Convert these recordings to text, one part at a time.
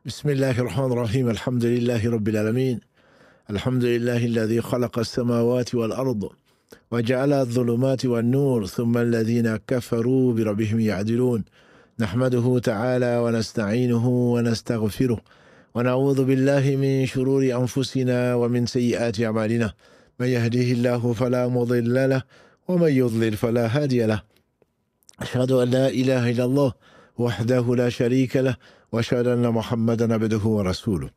بسم الله الرحمن الرحيم الحمد لله رب العالمين الحمد لله الذي خلق السماوات والأرض وجعل الظلمات والنور ثم الذين كفروا بربهم يعدلون نحمده تعالى ونستعينه ونستغفره ونعوذ بالله من شرور أنفسنا ومن سيئات أعمالنا من يهديه الله فلا مضل له ومن يضلل فلا هادي له أشهد أن لا إله إلا الله وحده لا شريك له وأشهد أن محمدا عبده ورسوله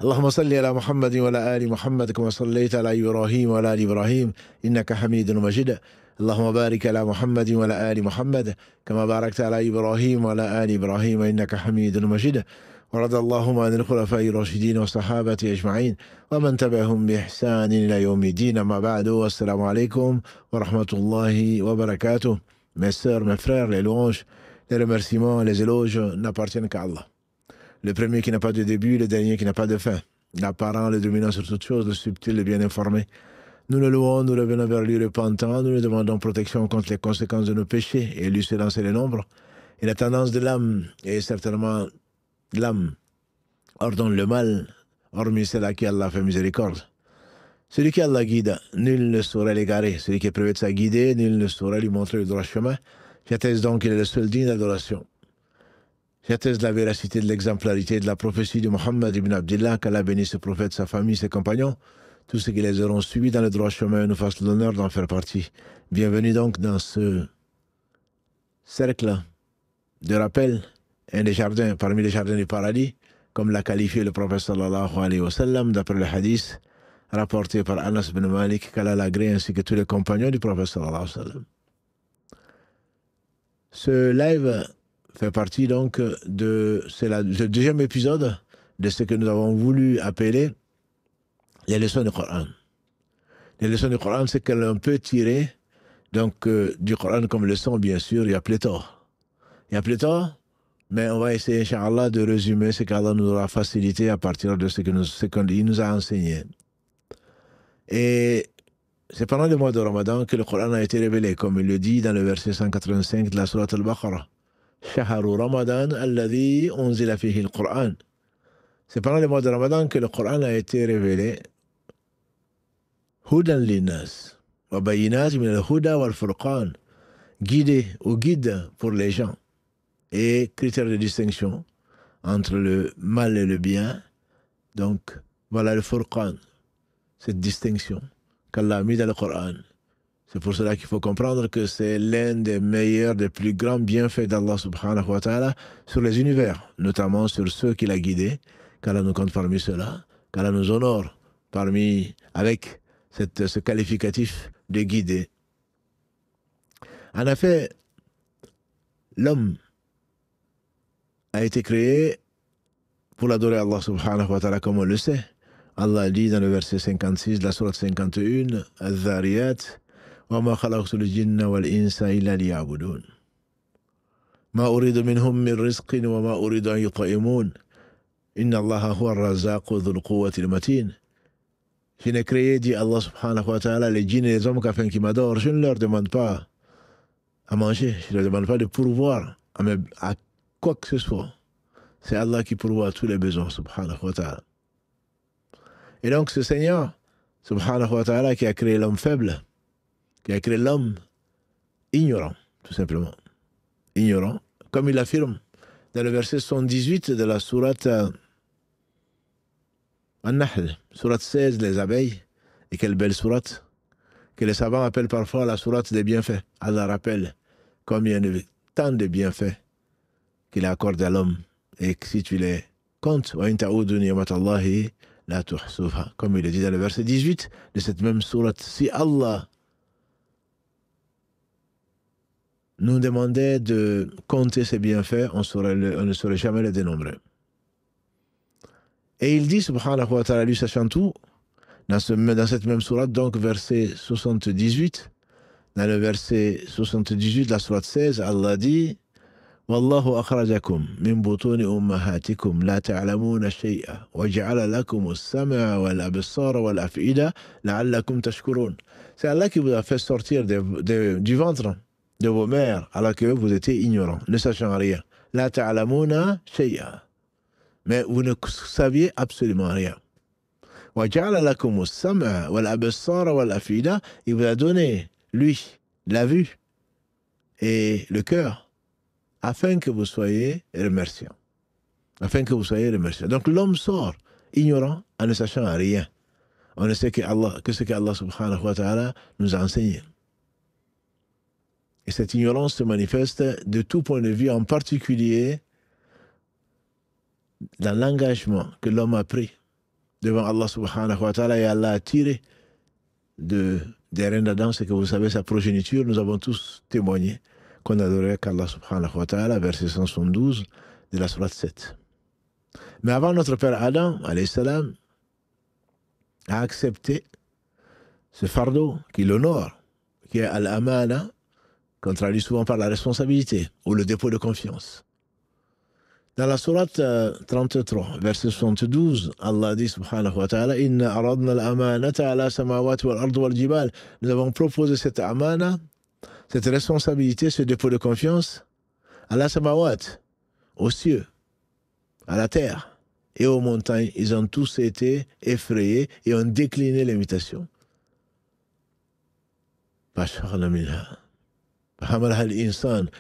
اللهم صل على محمد وعلى آل محمد كما صليت على إبراهيم وعلى آل إبراهيم إنك حميد مجيد اللهم بارك على محمد وعلى آل محمد كما باركت على إبراهيم وعلى آل إبراهيم إنك حميد مجيد ورضى اللهم عن الخلفاء الراشدين والصحابة أجمعين ومن تبعهم بإحسان إلى يوم الدين أما بعد والسلام عليكم ورحمة الله وبركاته. Mes sœurs, mes frères, les louanges, les remerciements, les éloges n'appartiennent qu'à Allah. Le premier qui n'a pas de début, le dernier qui n'a pas de fin. L'apparent, le dominant sur toute chose, le subtil, le bien informé. Nous le louons, nous revenons vers lui repentant, nous lui demandons protection contre les conséquences de nos péchés et lui séance les nombres. Et la tendance de l'âme est certainement l'âme ordonne le mal, hormis celle à qui Allah fait miséricorde. Celui qui Allah guide, nul ne saurait l'égarer. Celui qui est privé de sa guidée, nul ne saurait lui montrer le droit chemin. J'atteste donc qu'il est le seul digne d'adoration. J'atteste de la véracité de l'exemplarité de la prophétie de Mohammed ibn Abdillah, qu'Allah bénisse ce prophète, sa famille, ses compagnons, tous ceux qui les auront suivis dans le droit chemin, nous fassent l'honneur d'en faire partie. Bienvenue donc dans ce cercle de rappel, un des jardins, parmi les jardins du paradis, comme l'a qualifié le prophète sallallahu alayhi wa sallam, d'après le hadith rapporté par Anas ibn Malik, qu'Allah l'agrée, ainsi que tous les compagnons du prophète sallallahu alayhi wa sallam. Ce live fait partie donc c'est le deuxième épisode de ce que nous avons voulu appeler les leçons du Coran. Les leçons du Coran, c'est que l'on peut tirer donc du Coran comme leçon, bien sûr, il y a pléthore. Il y a pléthore, mais on va essayer, Inch'Allah, de résumer ce qu'Allah nous aura facilité à partir de ce qu'il nous a enseigné. Et c'est pendant le mois de Ramadan que le Coran a été révélé, comme il le dit dans le verset 185 de la sourate Al-Baqarah. Shahru Ramadan alladhi unzila fihi al-Qur'an. C'est pendant le mois de Ramadan que le Coran a été révélé. Hudan linnas wa bayinat min al-huda wal-furqan. Guidé ou guide pour les gens. Et critère de distinction entre le mal et le bien. Donc, voilà le Furqan. Cette distinction qu'Allah a mis dans le Coran. C'est pour cela qu'il faut comprendre que c'est l'un des meilleurs, des plus grands bienfaits d'Allah subhanahu wa ta'ala sur les univers, notamment sur ceux qu'il a guidés, qu'Allah nous compte parmi ceux-là, qu'Allah nous honore avec ce qualificatif de guider. En effet, l'homme a été créé pour l'adorer Allah subhanahu wa ta'ala comme on le sait. Allah dit dans le verset 56 de la sourate 51, Al-Dhariyat, وَمَا خَلَقْتُ الْجِنَّ وَالْإِنسَ إِلَّا لِيَعْبُدُونَ مَا أُرِيدُ مِنْهُم مِّن رِزْقٍ وَمَا أُرِيدُ أَن يُطْعِمُونَ إِنَّ اللَّهَ هُوَ الرَّزَّاقُ ذُو الْقُوَّةِ الْمَتِينُ. Je n'ai créé, dit Allah subhanahu wa ta'ala, les djinns et les hommes qu'afin qu'ils m'adorent. Je ne leur demande pas à manger, je ne leur demande pas de pourvoir à quoi que ce soit. C'est Allah qui pourvoit à tous les besoins, subhanahu wa ta'ala. Et donc ce Seigneur, subhanahu wa ta'ala, qui a créé l'homme faible, qui a créé l'homme ignorant, tout simplement. Ignorant, comme il affirme dans le verset 78 de la sourate An-Nahl, sourate 16, les abeilles, et quelle belle sourate, que les savants appellent parfois la sourate des bienfaits. Allah rappelle combien de tant de bienfaits qu'il a accordé à l'homme, et que si tu les comptes, wa in ta'udu ni'matallahi la tuhsuha, comme il est dit dans le verset 18 de cette même sourate. Si Allah nous demandait de compter ses bienfaits, on ne saurait jamais les dénombrer. Et il dit, subhanahu wa ta'ala, lui sachant tout, dans cette même sourate, donc verset 78, dans le verset 78 de la sourate 16, Allah dit, والله أخرجكم من بطون أمهاتكم لا تعلمون شيئا وجعل لكم السمع والأبصار والأفئدة لعلكم تشكرون. C'est Allah qui vous a fait sortir du ventre de vos mères alors que vous étiez ignorants, ne sachant rien. لا تعلمون شيئا. Mais vous ne saviez absolument rien. وَجَعَلَ لَكُمُ السَّمْعَ وَالْأَبْصَارَ وَالْأَفْئِدَةَ. Il vous a donné, lui, la vue et le cœur, afin que vous soyez remerciants. Afin que vous soyez remerciants. Donc l'homme sort ignorant en ne sachant rien. On ne sait que ce qu'Allah subhanahu wa ta'ala nous a enseigné. Et cette ignorance se manifeste de tout point de vue, en particulier dans l'engagement que l'homme a pris devant Allah subhanahu wa ta'ala, et Allah a tiré des reins d'Adam, c'est que vous savez, sa progéniture, nous avons tous témoigné qu'on adorait qu'Allah subhanahu wa ta'ala, verset 172 de la sourate 7. Mais avant, notre père Adam, alayhi salam, a accepté ce fardeau qui l'honore, qui est al-amana, qu'on traduit souvent par la responsabilité ou le dépôt de confiance. Dans la sourate 33, verset 72, Allah dit subhanahu wa ta'ala, Inna aradna al-amanata ala samawati wal ardu wal jibal. Nous avons proposé cette amana, cette responsabilité, ce dépôt de confiance, à la samawat, aux cieux, à la terre et aux montagnes. Ils ont tous été effrayés et ont décliné l'invitation.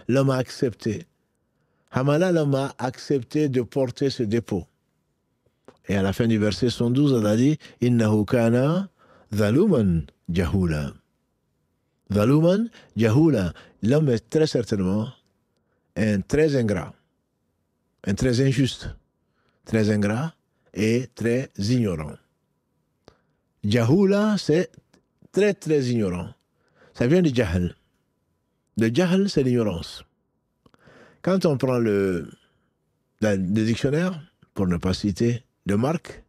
L'homme a accepté. Hamala, l'homme a accepté de porter ce dépôt. Et à la fin du verset 112, on a dit Innahu kana zaluman jahula. Zaluman jahula. L'homme est très certainement un très ingrat, un très injuste, très ingrat et très ignorant. Jahula, c'est très très ignorant. Ça vient de jahl. Le jahl, c'est l'ignorance. Quand on prend le dictionnaire, pour ne pas citer de marque,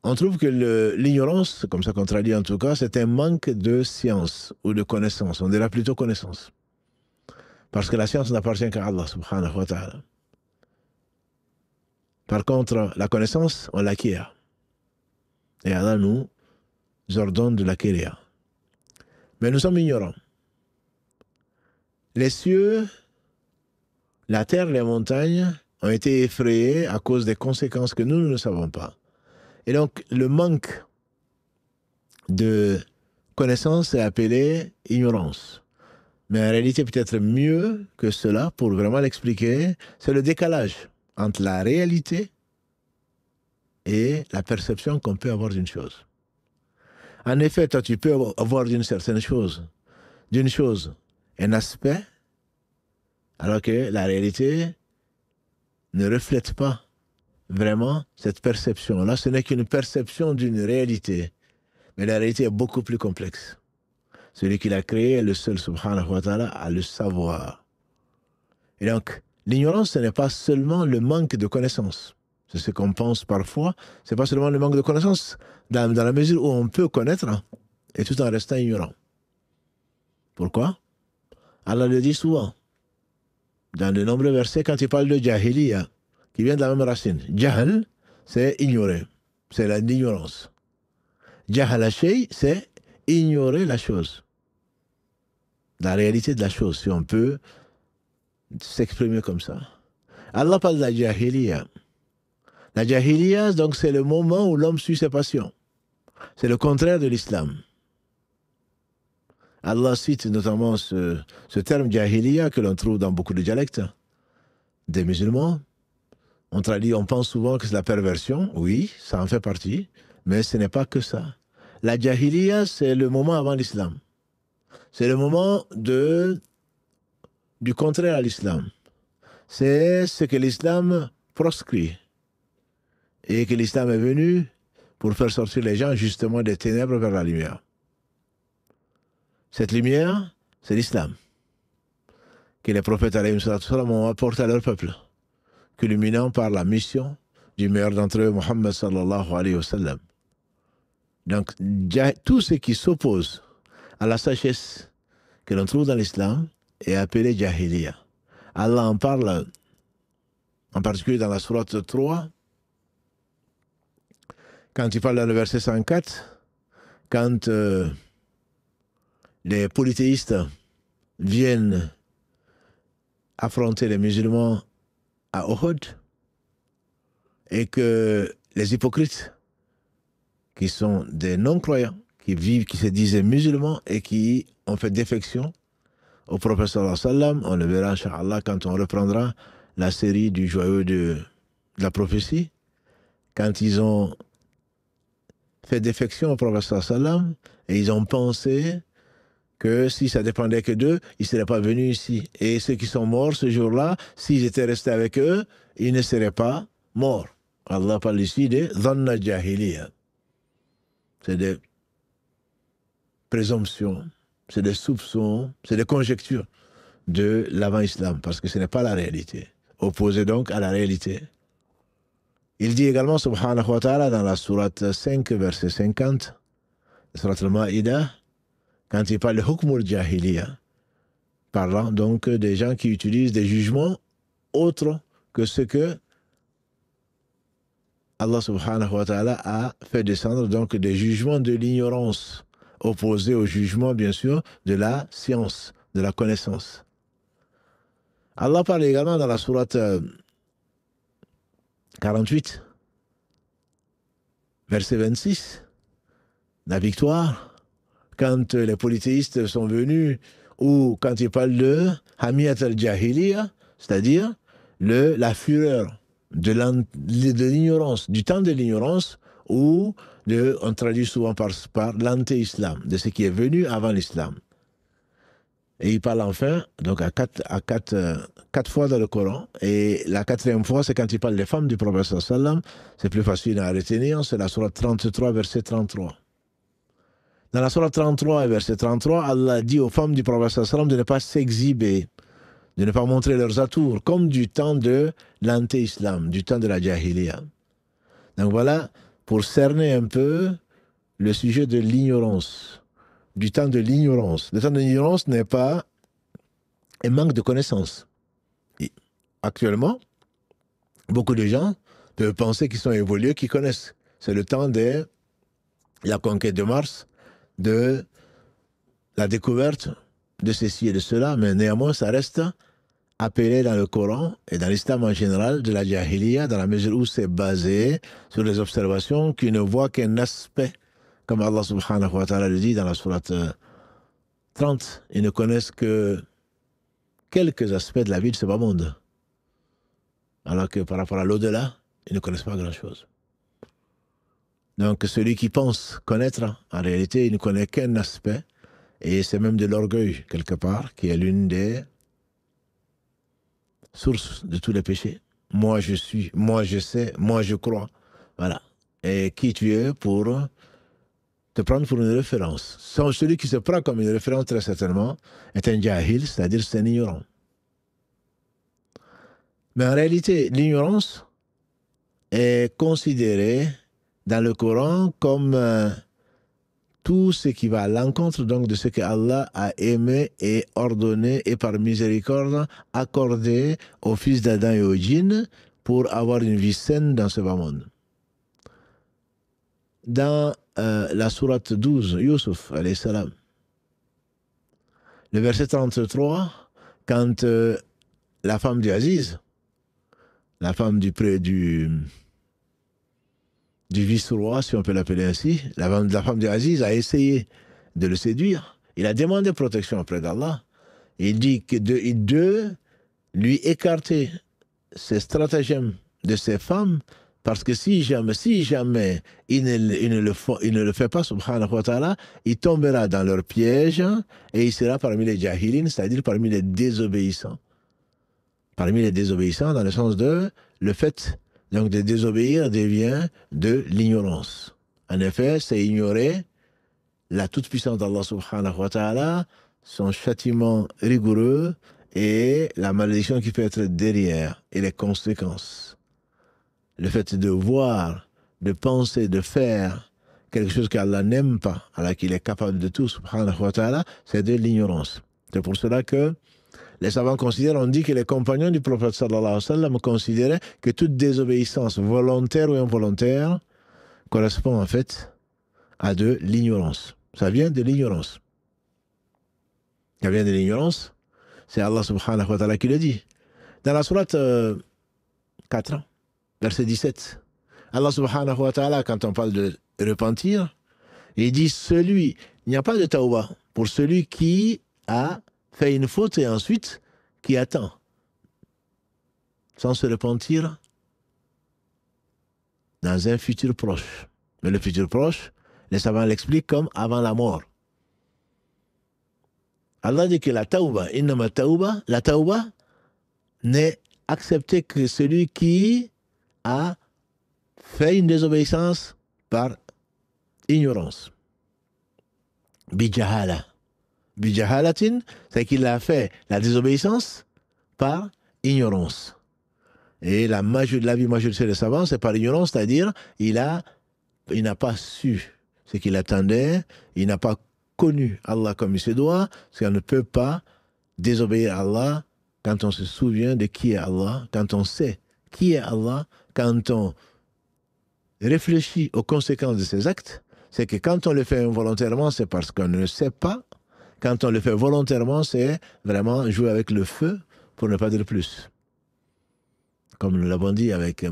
on trouve que l'ignorance, comme ça qu'on traduit en tout cas, c'est un manque de science ou de connaissance. On dirait plutôt connaissance. Parce que la science n'appartient qu'à Allah subhanahu wa ta'ala. Par contre, la connaissance, on l'acquiert. Et Allah nous ordonne de l'acquérir. Mais nous sommes ignorants. Les cieux, la terre, les montagnes ont été effrayés à cause des conséquences que nous ne savons pas. Et donc, le manque de connaissance est appelé ignorance. Mais en réalité, peut-être mieux que cela, pour vraiment l'expliquer, c'est le décalage entre la réalité et la perception qu'on peut avoir d'une chose. En effet, toi, tu peux avoir d'une certaine chose, un aspect, alors que la réalité ne reflète pas vraiment cette perception-là. Ce n'est qu'une perception d'une réalité. Mais la réalité est beaucoup plus complexe. Celui qui l'a créé est le seul, subhanahu wa ta'ala, à le savoir. Et donc, l'ignorance, ce n'est pas seulement le manque de connaissances. C'est ce qu'on pense parfois. Ce n'est pas seulement le manque de connaissances, dans la mesure où on peut connaître, et tout en restant ignorant. Pourquoi? Allah le dit souvent. Dans de nombreux versets, quand il parle de jahiliya, qui vient de la même racine. Jahl, c'est ignorer. C'est l'ignorance. Jahala shay, c'est ignorer la chose. La réalité de la chose, si on peut s'exprimer comme ça. Allah parle de la jahiliya. La jahiliya, donc, c'est le moment où l'homme suit ses passions. C'est le contraire de l'islam. Allah cite notamment ce terme jahiliya que l'on trouve dans beaucoup de dialectes des musulmans. On traduit, on pense souvent que c'est la perversion. Oui, ça en fait partie, mais ce n'est pas que ça. La jahiliya, c'est le moment avant l'islam. C'est le moment du contraire à l'islam. C'est ce que l'islam proscrit. Et que l'islam est venu pour faire sortir les gens justement des ténèbres vers la lumière. Cette lumière, c'est l'islam. Que les prophètes ont apporté à leur peuple, culminant par la mission du meilleur d'entre eux, Muhammad sallallahu alayhi wa sallam. Donc, tout ce qui s'oppose à la sagesse que l'on trouve dans l'islam est appelé jahiliya. Allah en parle, en particulier dans la sourate 3, quand il parle dans le verset 104, quand les polythéistes viennent affronter les musulmans à Uhud, et que les hypocrites, qui sont des non-croyants, qui vivent, qui se disaient musulmans et qui ont fait défection au prophète sallallahu alayhi wa sallam, on le verra, Inch'Allah, quand on reprendra la série du joyau de la prophétie, quand ils ont fait défection au prophète sallallahu alayhi wa sallam, et ils ont pensé que si ça dépendait que d'eux, ils ne seraient pas venus ici. Et ceux qui sont morts ce jour-là, s'ils étaient restés avec eux, ils ne seraient pas morts. Allah parle ici de dhanna jahiliya. C'est des présomptions, c'est des soupçons, c'est des conjectures de l'avant-islam, parce que ce n'est pas la réalité. Opposé donc à la réalité. Il dit également, subhanahu wa ta'ala, dans la sourate 5, verset 50, la sourate al-Ma'idah, quand il parle de hukmul jahiliya, parlant donc des gens qui utilisent des jugements autres que ce que Allah subhanahu wa ta'ala a fait descendre, donc des jugements de l'ignorance, opposés au jugement, bien sûr, de la science, de la connaissance. Allah parle également dans la sourate 48, verset 26, la victoire, quand les polythéistes sont venus, ou quand ils parlent de Hamiyat al-Jahiliya, c'est-à-dire la fureur de l'ignorance, du temps de l'ignorance, ou on traduit souvent par l'anté-islam, de ce qui est venu avant l'islam. Et il parle enfin, donc à quatre fois dans le Coran, et la quatrième fois, c'est quand il parle des femmes du prophète sallallahu alayhi wa sallam. C'est plus facile à retenir, c'est la sourate 33, verset 33. Dans la sourate 33, verset 33, Allah dit aux femmes du prophète sallallahu alayhi wa sallam de ne pas s'exhiber, de ne pas montrer leurs atours, comme du temps de l'anté-islam, du temps de la jahiliya. Donc voilà, pour cerner un peu le sujet de l'ignorance, du temps de l'ignorance. Le temps de l'ignorance n'est pas un manque de connaissances. Et actuellement, beaucoup de gens peuvent penser qu'ils sont évolués, qu'ils connaissent. C'est le temps de la conquête de Mars, de la découverte de ceci et de cela, mais néanmoins, ça reste appelé dans le Coran et dans l'islam en général de la jahiliya, dans la mesure où c'est basé sur les observations qui ne voient qu'un aspect, comme Allah subhanahu wa ta'ala le dit dans la sourate 30, ils ne connaissent que quelques aspects de la vie de ce bas monde. Alors que par rapport à l'au-delà, ils ne connaissent pas grand-chose. Donc celui qui pense connaître, en réalité, il ne connaît qu'un aspect, et c'est même de l'orgueil, quelque part, qui est l'une des sources de tous les péchés. Moi je suis, moi je sais, moi je crois. Voilà. Et qui tu es pour te prendre pour une référence. Celui qui se prend comme une référence, très certainement, est un jahil, c'est-à-dire c'est un ignorant. Mais en réalité, l'ignorance est considérée dans le Coran comme tout ce qui va à l'encontre donc de ce que Allah a aimé et ordonné et par miséricorde accordé aux fils d'Adam et aux djinns pour avoir une vie saine dans ce bas monde. Dans la sourate 12, Yusuf, alayhi salam, le verset 33, quand la femme du Aziz, la femme du vice-roi, si on peut l'appeler ainsi, la femme du Aziz a essayé de le séduire. Il a demandé protection auprès d'Allah. Il dit que de lui écarter ces stratagèmes de ces femmes, parce que si jamais il ne le fait pas, subhanahu wa ta'ala, il tombera dans leur piège et il sera parmi les jahilines, c'est-à-dire parmi les désobéissants. Parmi les désobéissants, dans le sens de le fait donc de désobéir devient de l'ignorance. En effet, c'est ignorer la toute-puissance d'Allah subhanahu wa ta'ala, son châtiment rigoureux et la malédiction qui peut être derrière et les conséquences. Le fait de voir, de penser, de faire quelque chose qu'Allah n'aime pas, alors qu'il est capable de tout, subhanahu wa ta'ala, c'est de l'ignorance. C'est pour cela que les savants considèrent, on dit que les compagnons du prophète sallallahu alayhi wa sallam considéraient que toute désobéissance volontaire ou involontaire correspond en fait à de l'ignorance. Ça vient de l'ignorance. Ça vient de l'ignorance. C'est Allah subhanahu wa ta'ala qui le dit. Dans la sourate 4, verset 17. Allah subhanahu wa ta'ala, quand on parle de repentir, il dit il n'y a pas de tawbah pour celui qui a fait une faute et ensuite qui attend, sans se repentir dans un futur proche. Mais le futur proche, les savants l'expliquent comme avant la mort. Allah dit que la tawbah, la tawbah n'est acceptée que celui qui a fait une désobéissance par ignorance. Bijahala. Bijahalatin, c'est qu'il a fait la désobéissance par ignorance. Et l'avis majoritaire des savants, c'est par ignorance, c'est-à-dire il n'a pas su ce qu'il attendait, il n'a pas connu Allah comme il se doit, parce qu'on ne peut pas désobéir à Allah quand on se souvient de qui est Allah, quand on sait qui est Allah, quand on réfléchit aux conséquences de ses actes. C'est que quand on le fait involontairement, c'est parce qu'on ne sait pas. Quand on le fait volontairement, c'est vraiment jouer avec le feu, pour ne pas dire plus. Comme nous l'avons dit avec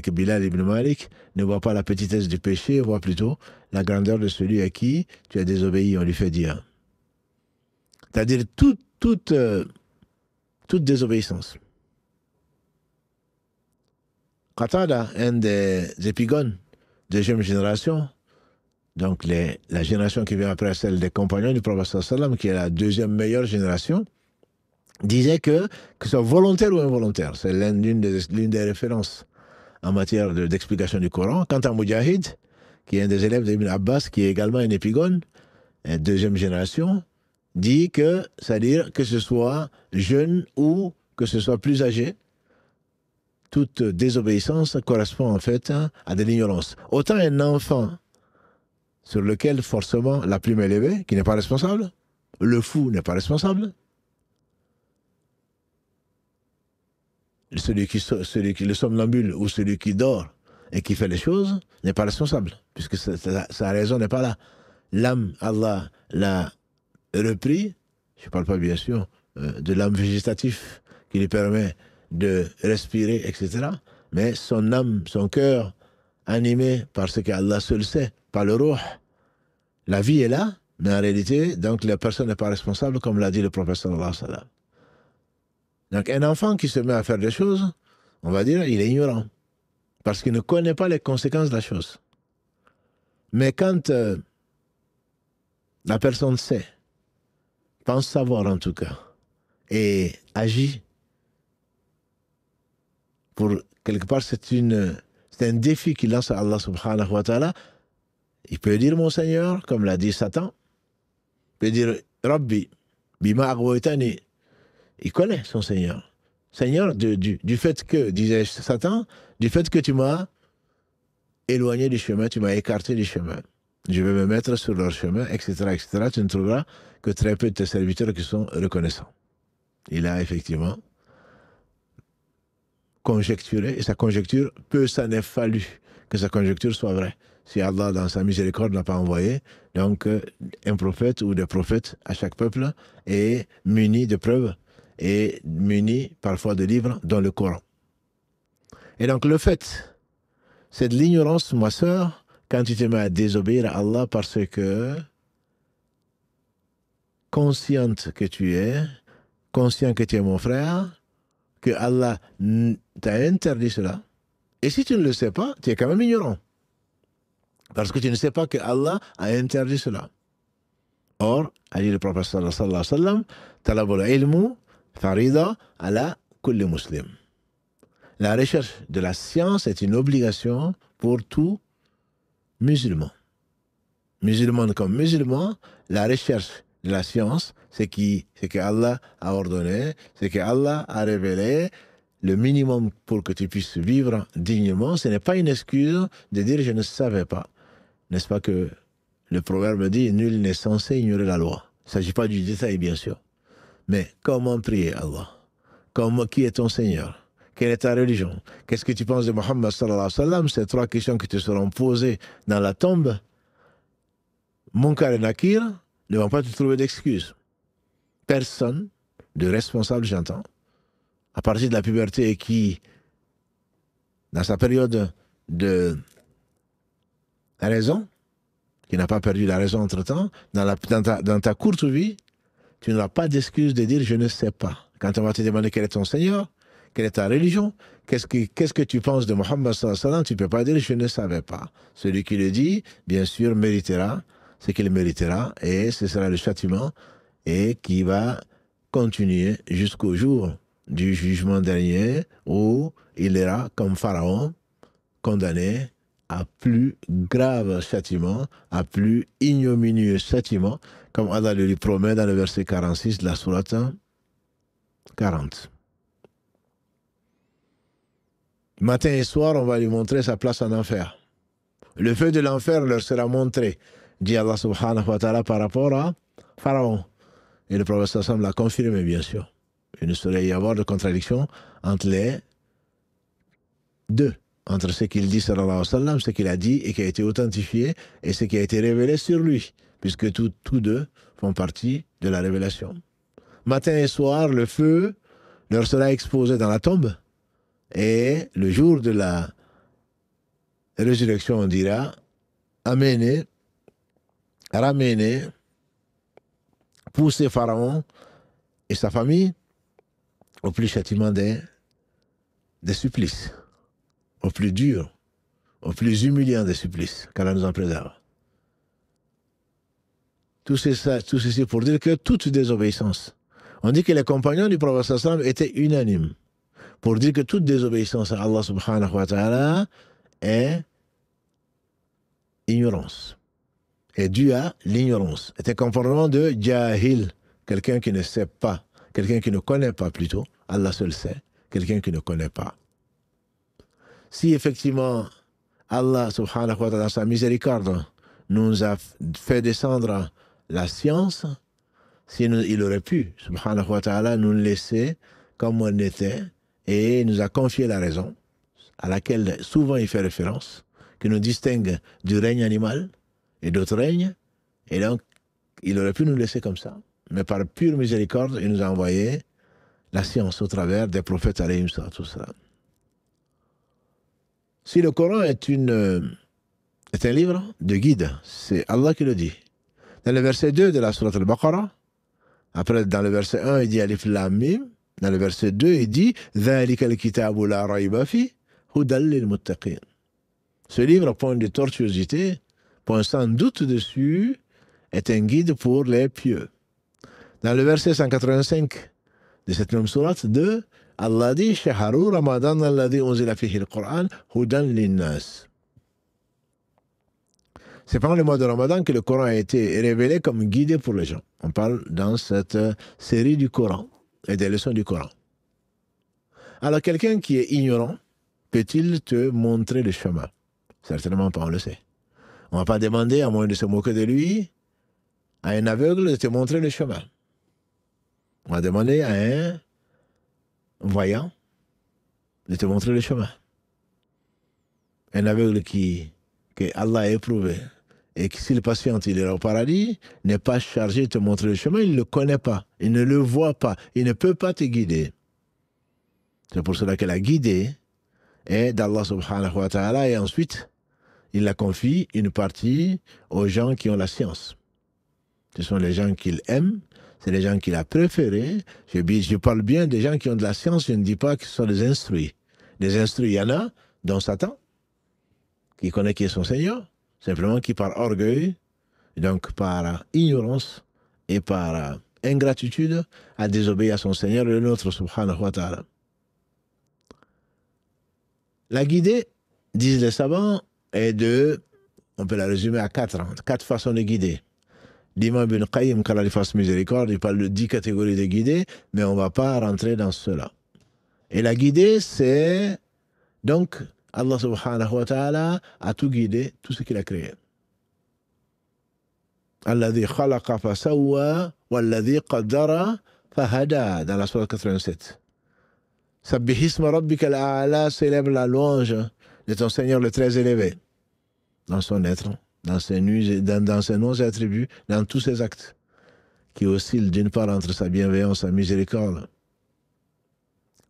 Bilal ibn Malik, ne vois pas la petitesse du péché, vois plutôt la grandeur de celui à qui tu as désobéi, on lui fait dire. C'est-à-dire toute désobéissance. Qatada, un des épigones de deuxième génération, donc la génération qui vient après celle des compagnons du prophète sallam, qui est la deuxième meilleure génération, disait que ce soit volontaire ou involontaire, c'est l'une des références en matière d'explication du Coran. Quant à Mujahid, qui est un des élèves d'Ibn Abbas, qui est également un épigone, deuxième génération, dit que, c'est-à-dire que ce soit jeune ou que ce soit plus âgé, toute désobéissance correspond en fait à de l'ignorance. Autant un enfant sur lequel forcément la plume est levée, qui n'est pas responsable, le fou n'est pas responsable, le somnambule ou celui qui dort et qui fait les choses n'est pas responsable, puisque sa raison n'est pas là. L'âme, Allah l'a repris, je ne parle pas bien sûr de l'âme végétative qui lui permet de respirer, etc. Mais son âme, son cœur, animé par ce qu'Allah seul sait, par le ruh, la vie est là, mais en réalité, donc la personne n'est pas responsable, comme l'a dit le prophète sallallahu alayhi wa sallam. Donc un enfant qui se met à faire des choses, on va dire, il est ignorant, parce qu'il ne connaît pas les conséquences de la chose. Mais quand la personne sait, pense savoir en tout cas, et agit, pour quelque part c'est un défi qu'il lance à Allah subhanahu wa ta'ala. Il peut dire mon Seigneur, comme l'a dit Satan, il peut dire Rabbi, bima aghwaytani. Il connaît son Seigneur. Seigneur, du fait que, disait Satan, du fait que tu m'as éloigné du chemin, tu m'as écarté du chemin. Je vais me mettre sur leur chemin, etc., etc. Tu ne trouveras que très peu de tes serviteurs qui sont reconnaissants. Il a effectivement conjecturé, et sa conjecture, peu s'en est fallu que sa conjecture soit vraie. Si Allah, dans sa miséricorde, n'a pas envoyé donc un prophète ou des prophètes à chaque peuple, est muni de preuves et muni parfois de livres dans le Coran. Et donc le fait, c'est de l'ignorance, ma sœur, quand tu te mets à désobéir à Allah parce que consciente que tu es, conscient que tu es mon frère, que Allah t'a interdit cela. Et si tu ne le sais pas, tu es quand même ignorant. Parce que tu ne sais pas que Allah a interdit cela. Or, a dit le prophète sallallahu alayhi wa sallam, talabul ilmu farida ala kulli muslim. La recherche de la science est une obligation pour tout musulman. Musulman comme musulman, la recherche de la science, c'est que Allah a ordonné, c'est que Allah a révélé. Le minimum pour que tu puisses vivre dignement, ce n'est pas une excuse de dire je ne savais pas. N'est-ce pas que le proverbe dit nul n'est censé ignorer la loi. Il ne s'agit pas du détail, bien sûr. Mais comment prier Allah? Qui est ton Seigneur? Quelle est ta religion? Qu'est-ce que tu penses de Muhammad sallallahu alayhi wa sallam? Ces trois questions qui te seront posées dans la tombe. Munkar et Nakir ne vont pas te trouver d'excuses. Personne de responsable, j'entends, à partir de la puberté qui dans sa période de raison, qui n'a pas perdu la raison entre-temps, dans ta courte vie, tu n'auras pas d'excuse de dire « je ne sais pas ». Quand on va te demander quel est ton Seigneur, quelle est ta religion, qu'est-ce que tu penses de Mohammed sallallahu alayhi wa sallam, tu ne peux pas dire « je ne savais pas ». Celui qui le dit, bien sûr, méritera ce qu'il méritera, et ce sera le châtiment, et qui va continuer jusqu'au jour du jugement dernier, où il ira, comme Pharaon, condamné à plus grave châtiment, à plus ignominieux châtiment, comme Allah lui promet dans le verset 46 de la sourate 40. Matin et soir, on va lui montrer sa place en enfer. Le feu de l'enfer leur sera montré, dit Allah subhanahu wa ta'ala par rapport à Pharaon. Et le prophète sallam l'a confirmé, bien sûr. Il ne saurait y avoir de contradiction entre les deux, entre ce qu'il dit, sallallahu alayhi wa sallam, ce qu'il a dit et qui a été authentifié, et ce qui a été révélé sur lui, puisque tous deux font partie de la révélation. Matin et soir, le feu leur sera exposé dans la tombe, et le jour de la résurrection, on dira, amenez, ramenez, poussez Pharaon et sa famille au plus châtiment des supplices, au plus dur, au plus humiliant des supplices, qu'Allah nous en préserve. Tout ceci pour dire que toute désobéissance, on dit que les compagnons du prophète sallam étaient unanimes pour dire que toute désobéissance à Allah subhanahu wa ta'ala est ignorance, est due à l'ignorance, est un comportement de jahil, quelqu'un qui ne sait pas, quelqu'un qui ne connaît pas plutôt, Allah seul sait, quelqu'un qui ne connaît pas. Si effectivement Allah subhanahu wa ta'ala dans sa miséricorde nous a fait descendre la science, il aurait pu subhanahu wa ta'ala nous laisser comme on était et nous a confié la raison à laquelle souvent il fait référence, qui nous distingue du règne animal et d'autres règnes, et donc il aurait pu nous laisser comme ça, mais par pure miséricorde il nous a envoyé la science au travers des prophètes alayhim salam. Si le Coran est un livre de guide, c'est Allah qui le dit. Dans le verset 2 de la sourate al-Baqarah, après dans le verset 1 il dit Alif Lam Mim, dans le verset 2 il dit Dhalika al-kitabu la rayba fi hudal lil muttaqin. Ce livre, point de tortuosité, point sans doute dessus, est un guide pour les pieux. Dans le verset 185 de cette même sourate 2, Allah dit Shahru Ramadan alladhi unzila fihi al-Qur'an hudan lin-nas. C'est pendant le mois de Ramadan que le Coran a été révélé comme guide pour les gens. On parle dans cette série du Coran et des leçons du Coran. Alors quelqu'un qui est ignorant, peut-il te montrer le chemin? Certainement pas, on le sait. On ne va pas demander, à moins de se moquer de lui, à un aveugle de te montrer le chemin. On va demander à un voyant de te montrer le chemin. Un aveugle que Allah a éprouvé et que s'il patiente, il ira au paradis, n'est pas chargé de te montrer le chemin, il ne le connaît pas, il ne le voit pas, il ne peut pas te guider. C'est pour cela que la guidée est d'Allah subhanahu wa ta'ala, et ensuite il la confie une partie aux gens qui ont la science. Ce sont les gens qu'il aime, c'est les gens qu'il a préférés. Je parle bien des gens qui ont de la science, je ne dis pas que ce sont des instruits. Des instruits, il y en a, dont Satan, qui connaît qui est son Seigneur, simplement qui par orgueil, donc par ignorance et par ingratitude, a désobéi à son Seigneur, le nôtre, subhanahu wa ta'ala. La guidée, disent les savants, est on peut la résumer à quatre façons de guider. L'imam Ibn Qayyim, qu'Allah lui fasse miséricorde, il parle de 10 catégories de guidée, mais on ne va pas rentrer dans cela. Et la guidée, c'est donc Allah subhanahu wa ta'ala a tout guidé, tout ce qu'il a créé. Alladhi khalaqa fa sawwa walladhi qaddara fa hada, dans la sourate 87. Sabbihisma rabbika al-a'la, célèbre la louange de ton Seigneur le très élevé, dans son être, dans ses noms et attributs, dans tous ses actes, qui oscillent d'une part entre sa bienveillance, sa miséricorde,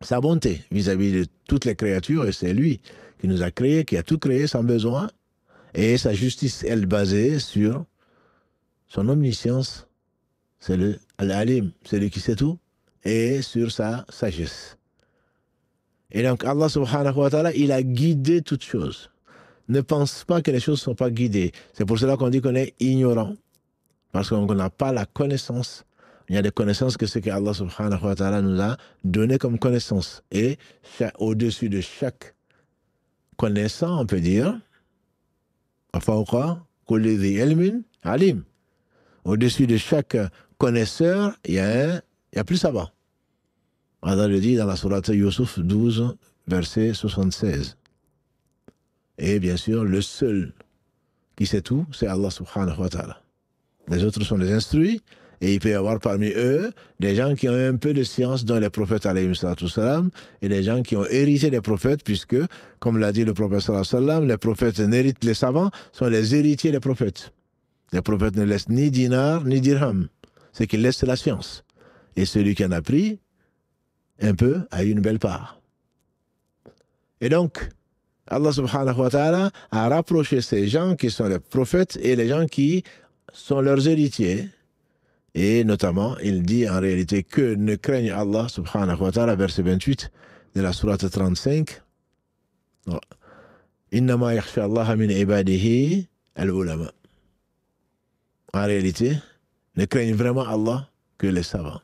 sa bonté vis-à-vis de toutes les créatures, et c'est lui qui nous a créés, qui a tout créé sans besoin, et sa justice, elle, basée sur son omniscience, c'est le Al-Alim, celui qui sait tout, et sur sa sagesse. Et donc Allah subhanahu wa ta'ala, il a guidé toutes choses. Ne pense pas que les choses ne sont pas guidées. C'est pour cela qu'on dit qu'on est ignorant. Parce qu'on n'a pas la connaissance. Il y a des connaissances que ce que Allah subhanahu wa ta'ala nous a donné comme connaissance. Et au-dessus de chaque connaissant, on peut dire, alim. Au-dessus de chaque connaisseur, il y a plus savant. Allah le dit dans la sourate Yusuf 12, verset 76. Et bien sûr, le seul qui sait tout, c'est Allah subhanahu wa ta'ala. Les autres sont des instruits, et il peut y avoir parmi eux des gens qui ont un peu de science, dont les prophètes alayhim salatu salam, et des gens qui ont hérité des prophètes, puisque, comme l'a dit le prophète sallallahu alayhi wa sallam, les prophètes n'héritent, les savants sont les héritiers des prophètes. Les prophètes ne laissent ni dinar, ni dirham. Ce qu'ils laissent, c'est la science. Et celui qui en a pris un peu a eu une belle part. Et donc, Allah subhanahu wa ta'ala a rapproché ces gens qui sont les prophètes et les gens qui sont leurs héritiers. Et notamment, il dit en réalité que ne craignent Allah subhanahu wa ta'ala, verset 28 de la sourate 35. Innama yakhsha Allah min ibadihi al-ulama. En réalité, ne craignent vraiment Allah que les savants.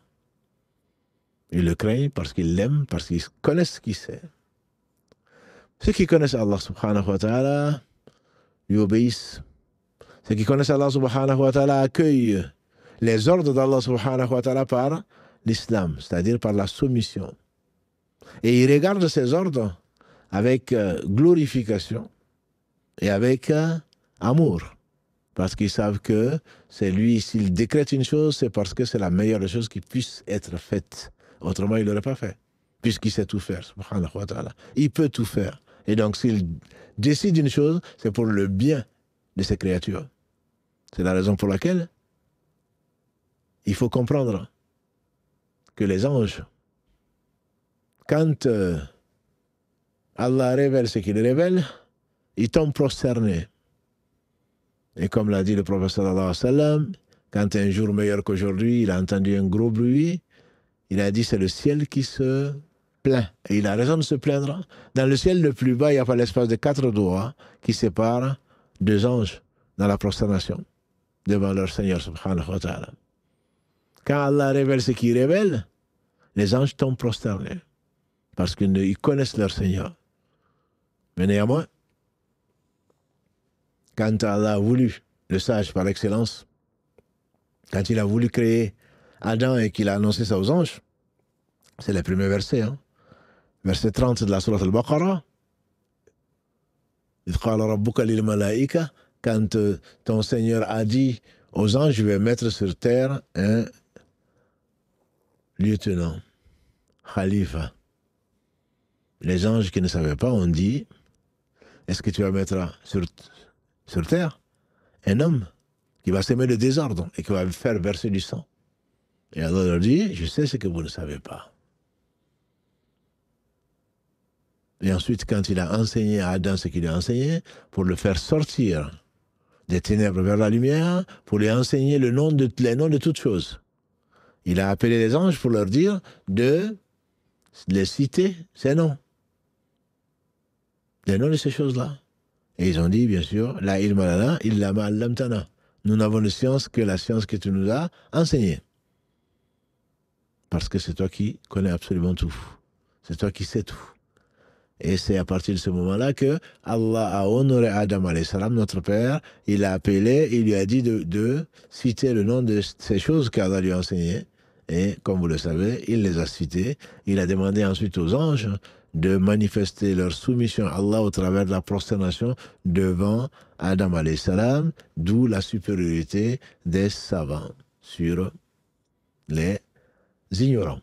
Ils le craignent parce qu'ils l'aiment, parce qu'ils connaissent qui c'est. Ceux qui connaissent Allah subhanahu wa ta'ala lui obéissent. Ceux qui connaissent Allah subhanahu wa ta'ala accueillent les ordres d'Allah subhanahu wa ta'ala par l'islam, c'est-à-dire par la soumission. Et ils regardent ces ordres avec glorification et avec amour. Parce qu'ils savent que c'est lui, s'il décrète une chose, c'est parce que c'est la meilleure des choses qui puisse être faite. Autrement, il ne l'aurait pas fait. Puisqu'il sait tout faire, subhanahu wa ta'ala. Il peut tout faire. Et donc, s'il décide une chose, c'est pour le bien de ses créatures. C'est la raison pour laquelle il faut comprendre que les anges, quand Allah révèle ce qu'il révèle, ils tombent prosternés. Et comme l'a dit le prophète sallallahu alayhi wa sallam, quand un jour meilleur qu'aujourd'hui, il a entendu un gros bruit, il a dit c'est le ciel qui se plaint. Et il a raison de se plaindre. Dans le ciel le plus bas, il n'y a pas l'espace de 4 doigts qui séparent 2 anges dans la prosternation devant leur Seigneur subhanahu wa ta'ala. Quand Allah révèle ce qu'il révèle, les anges tombent prosternés parce qu'ils connaissent leur Seigneur. Mais néanmoins, quand Allah a voulu, le sage par excellence, quand il a voulu créer Adam et qu'il a annoncé ça aux anges, c'est le premier verset, hein? Verset 30 de la sourate Al-Baqarah. Quand ton Seigneur a dit aux anges, je vais mettre sur terre un lieutenant, khalifa. Les anges qui ne savaient pas ont dit, est-ce que tu vas mettre sur terre un homme qui va semer le désordre et qui va faire verser du sang? Et Allah leur dit, je sais ce que vous ne savez pas. Et ensuite, quand il a enseigné à Adam ce qu'il a enseigné, pour le faire sortir des ténèbres vers la lumière, pour lui enseigner les noms de toutes choses, il a appelé les anges pour leur dire de les citer ces noms. Les noms de ces choses-là. Et ils ont dit, bien sûr, la ilma lana illa ma allamtana. Nous n'avons de science que la science que tu nous as enseignée. Parce que c'est toi qui connais absolument tout. C'est toi qui sais tout. Et c'est à partir de ce moment-là que Allah a honoré Adam alayhi salam, notre père. Il l'a appelé, il lui a dit de citer le nom de ces choses qu'Allah lui a enseignées. Et comme vous le savez, il les a citées. Il a demandé ensuite aux anges de manifester leur soumission à Allah au travers de la prosternation devant Adam alayhi salam, d'où la supériorité des savants sur les ignorants.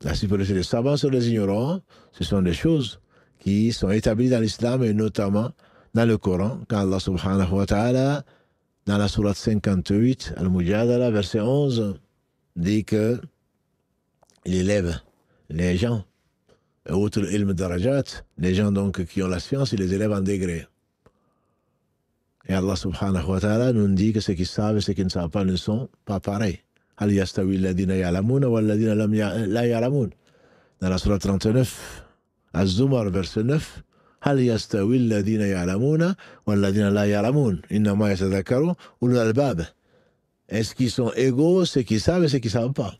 La supériorité des savants sur les ignorants, ce sont des choses qui sont établies dans l'islam et notamment dans le Coran, quand Allah subhanahu wa ta'ala, dans la sourate 58, Al-Mujadala, verset 11, dit que il élève les gens outre ilm darajat, les gens donc qui ont la science, ils les élèvent en degrés. Et Allah subhanahu wa ta'ala nous dit que ceux qui savent et ceux qui ne savent pas ne sont pas pareils. Hal yastawi alladhina ya'lamuna wal ladhina la ya'lamun. Dans la surah 39, Az-Zumar, verset 9, Hal yastawi alladhina ya'lamuna wal ladhina la ya'lamun. Innama yatadhakkaru ulul albab. Est-ce qu'ils sont égaux, ceux qui savent et ceux qui ne savent pas?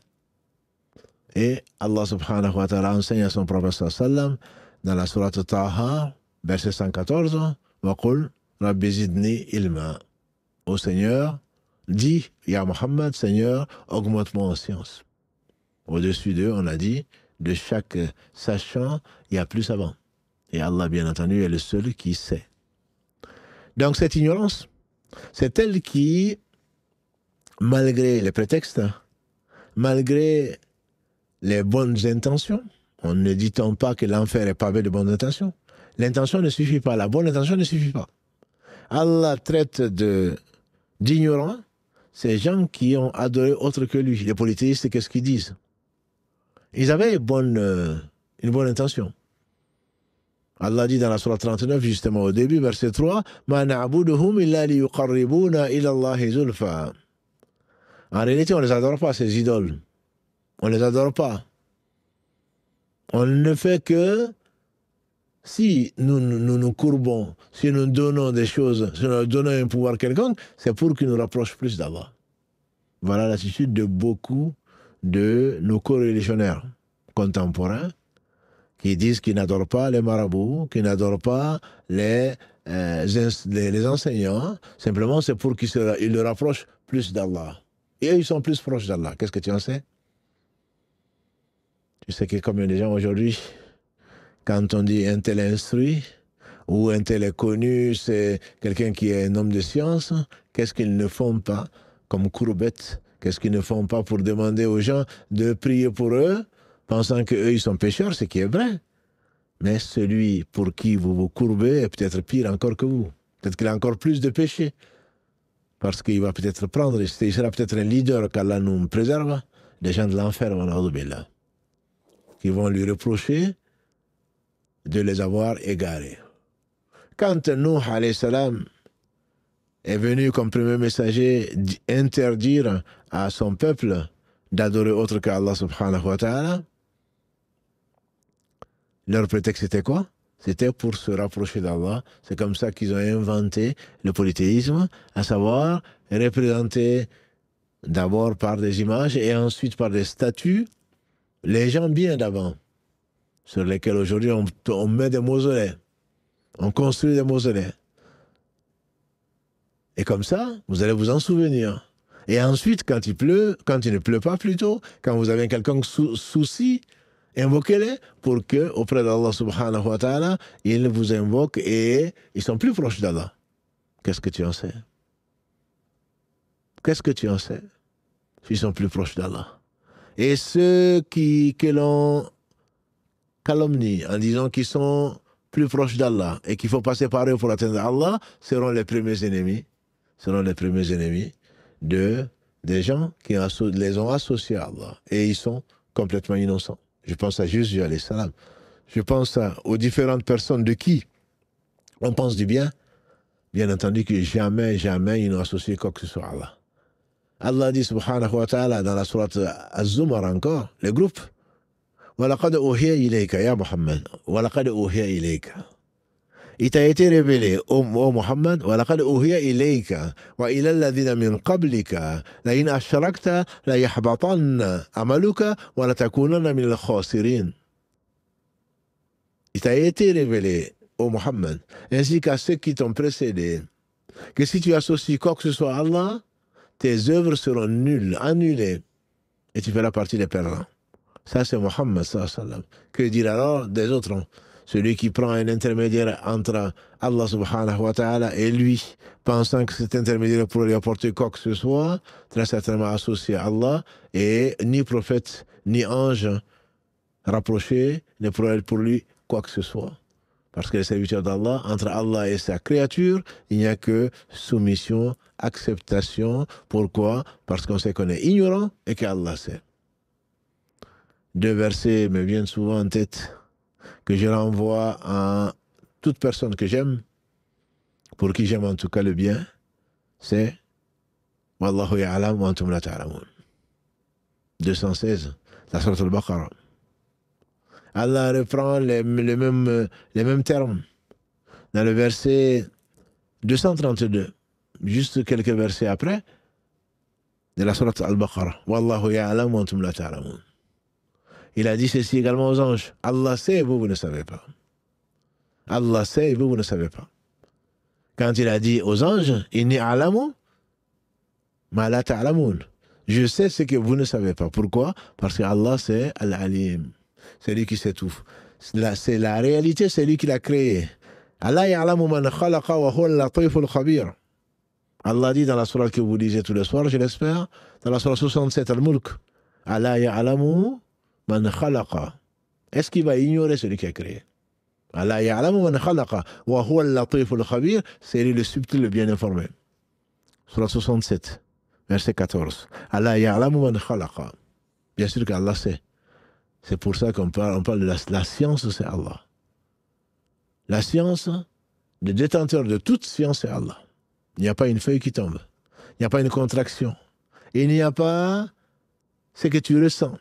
Et Allah subhanahu wa ta'ala enseigne à son prophète sallam dans la surah Taha, verset 114, Waqul Rabbi zidni ilma. Ô Seigneur, dis, Ya Muhammad, Seigneur, augmente-moi en science. Au-dessus d'eux, on a dit, de chaque sachant, il y a plus savant. Et Allah, bien entendu, est le seul qui sait. Donc cette ignorance, c'est elle qui, malgré les prétextes, malgré les bonnes intentions, on ne dit-on pas que l'enfer est pavé de bonnes intentions. L'intention ne suffit pas, la bonne intention ne suffit pas. Allah traite d'ignorants ces gens qui ont adoré autre que lui. Les polythéistes, qu'est-ce qu'ils disent? Ils avaient une bonne intention. Allah dit dans la surah 39, justement au début, verset 3, Ma na'buduhum illa liyuqarribuna ila Allahi zulfa. En réalité, on ne les adore pas, ces idoles. On ne les adore pas. On ne fait que si nous courbons, si nous donnons des choses, si nous donnons un pouvoir quelconque, c'est pour qu'il nous rapproche plus d'Allah. Voilà l'attitude de beaucoup de nos coreligionnaires contemporains qui disent qu'ils n'adorent pas les marabouts, qu'ils n'adorent pas les enseignants. Simplement, c'est pour qu'ils le rapprochent plus d'Allah. Et eux, ils sont plus proches d'Allah. Qu'est-ce que tu en sais? Tu sais que combien de gens aujourd'hui, quand on dit un tel instruit ou un tel est connu, c'est quelqu'un qui est un homme de science, qu'est-ce qu'ils ne font pas comme courbettes? Qu'est-ce qu'ils ne font pas pour demander aux gens de prier pour eux, pensant qu'eux, ils sont pécheurs, ce qui est vrai. Mais celui pour qui vous vous courbez est peut-être pire encore que vous. Peut-être qu'il a encore plus de péchés. Parce qu'il va peut-être prendre, il sera peut-être un leader qu'Allah nous préserve, des gens de l'enfer, qui vont lui reprocher de les avoir égarés. Quand Nuh alayhi salam est venu comme premier messager interdire à son peuple d'adorer autre qu'Allah subhanahu wa ta'ala, leur prétexte c'était quoi? C'était pour se rapprocher d'Allah. C'est comme ça qu'ils ont inventé le polythéisme, à savoir représenter d'abord par des images et ensuite par des statues les gens bien d'avant, sur lesquels aujourd'hui on met des mausolées, on construit des mausolées. Et comme ça, vous allez vous en souvenir. Et ensuite, quand il pleut, quand il ne pleut pas plutôt, quand vous avez un quelconque souci, invoquez-les pour que, auprès d'Allah subhanahu wa ta'ala, ils vous invoquent et ils sont plus proches d'Allah. Qu'est-ce que tu en sais? Qu'est-ce que tu en sais? Ils sont plus proches d'Allah. Et ceux que l'on calomnie en disant qu'ils sont plus proches d'Allah et qu'il faut passer par eux pour atteindre Allah, seront les premiers ennemis. Seront les premiers ennemis des gens qui les ont associés à Allah. Et ils sont complètement innocents. Je pense à Jésus alayhi salam. Je pense aux différentes personnes de qui on pense du bien. Bien entendu que jamais ils n'ont associé quoi que ce soit à Allah. Allah dit subhanahu wa ta'ala dans la sourate Az-Zumar encore, les groupes. وَلَقَدْ أُوحِيَ إِلَيْكَ يَا مُحَمَّدْ وَلَقَدْ أُوحِيَ إِلَيْكَ. Il t'a été révélé, ô Muhammad, وَلَقَدْ أُوحِيَ إِلَيْكَ وَإِلَى الَّذِينَ مِنْ قَبْلِكَ لَئِنْ أَشْرَكْتَ لَيَحْبَطَنَّ عَمَلُكَ وَلَتَكُونَنَّ مِنَ الْخَاسِرِينَ. Il t'a été révélé, ô Muhammad, ainsi qu'à ceux qui t'ont précédé, que si tu associes quoi que ce soit à Allah, tes œuvres seront nulles, annulées, et tu feras partie des perdants. Ça, c'est Muhammad sallallahu alayhi wa sallam. Que dire alors des autres? Celui qui prend un intermédiaire entre Allah subhanahu wa ta'ala et lui, pensant que cet intermédiaire pourrait lui apporter quoi que ce soit, très certainement associé à Allah, et ni prophète, ni ange rapproché ne pourrait être pour lui quoi que ce soit. Parce que les serviteurs d'Allah, entre Allah et sa créature, il n'y a que soumission, acceptation. Pourquoi? Parce qu'on sait qu'on est ignorant et qu'Allah sait. Deux versets me viennent souvent en tête. que je renvoie à toute personne que j'aime, pour qui j'aime en tout cas le bien, c'est Wallahu ya'lam wa antum la ta'lamun. 216, la sourate al-Baqarah. Allah reprend les mêmes termes dans le verset 232, juste quelques versets après, de la sourate al-Baqarah. Wallahu ya'lam wa antum la ta'lamun. Il a dit ceci également aux anges. Allah sait et vous, vous ne savez pas. Allah sait et vous, vous ne savez pas. Quand il a dit aux anges, inni a'lamu ma la ta'lamun. Je sais ce que vous ne savez pas. Pourquoi? Parce que Allah c'est Al-Alim. C'est lui qui sait tout. C'est la réalité, c'est lui qui l'a créé. Allah ya'lamu man khalaqa wa huwa al-latif al-khabir. Allah dit dans la sourate que vous lisez tous les soirs, je l'espère, dans la sourate 67 Al-Mulk, Allah ya'lamu man khalaqa. Est-ce qu'il va ignorer celui qui a créé? Allah ya'lamu man khalaqa wa huwa al-latif al-khabir, c'est lui le subtil, le bien informé. Sourate 67, verset 14. Allah ya'lamu man khalaqa. Bien sûr qu'Allah sait. C'est pour ça qu'on parle de la science, c'est Allah. La science, le détenteur de toute science, c'est Allah. Il n'y a pas une feuille qui tombe. Il n'y a pas une contraction. Il n'y a pas ce que tu ressens.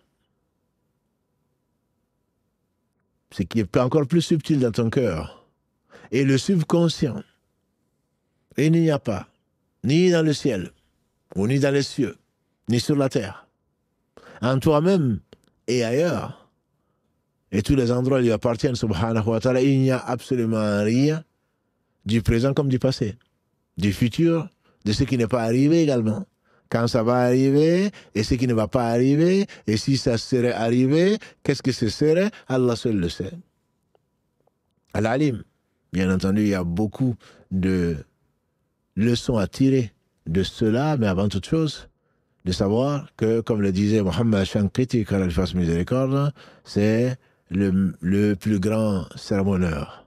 Ce qui est encore plus subtil dans ton cœur. Et le subconscient. Et il n'y a pas, ni dans le ciel, ou ni dans les cieux, ni sur la terre. En toi-même et ailleurs, et tous les endroits lui appartiennent, subhanahu wa ta'ala, il n'y a absolument rien du présent comme du passé, du futur, de ce qui n'est pas arrivé également. Quand ça va arriver, et ce qui ne va pas arriver, et si ça serait arrivé, qu'est-ce que ce serait? Allah seul le sait. Al-Alim. Bien entendu, il y a beaucoup de leçons à tirer de cela, mais avant toute chose, de savoir que, comme le disait Mohammed Shankiti, qu'Allah lui fasse miséricorde, c'est le plus grand sermonneur.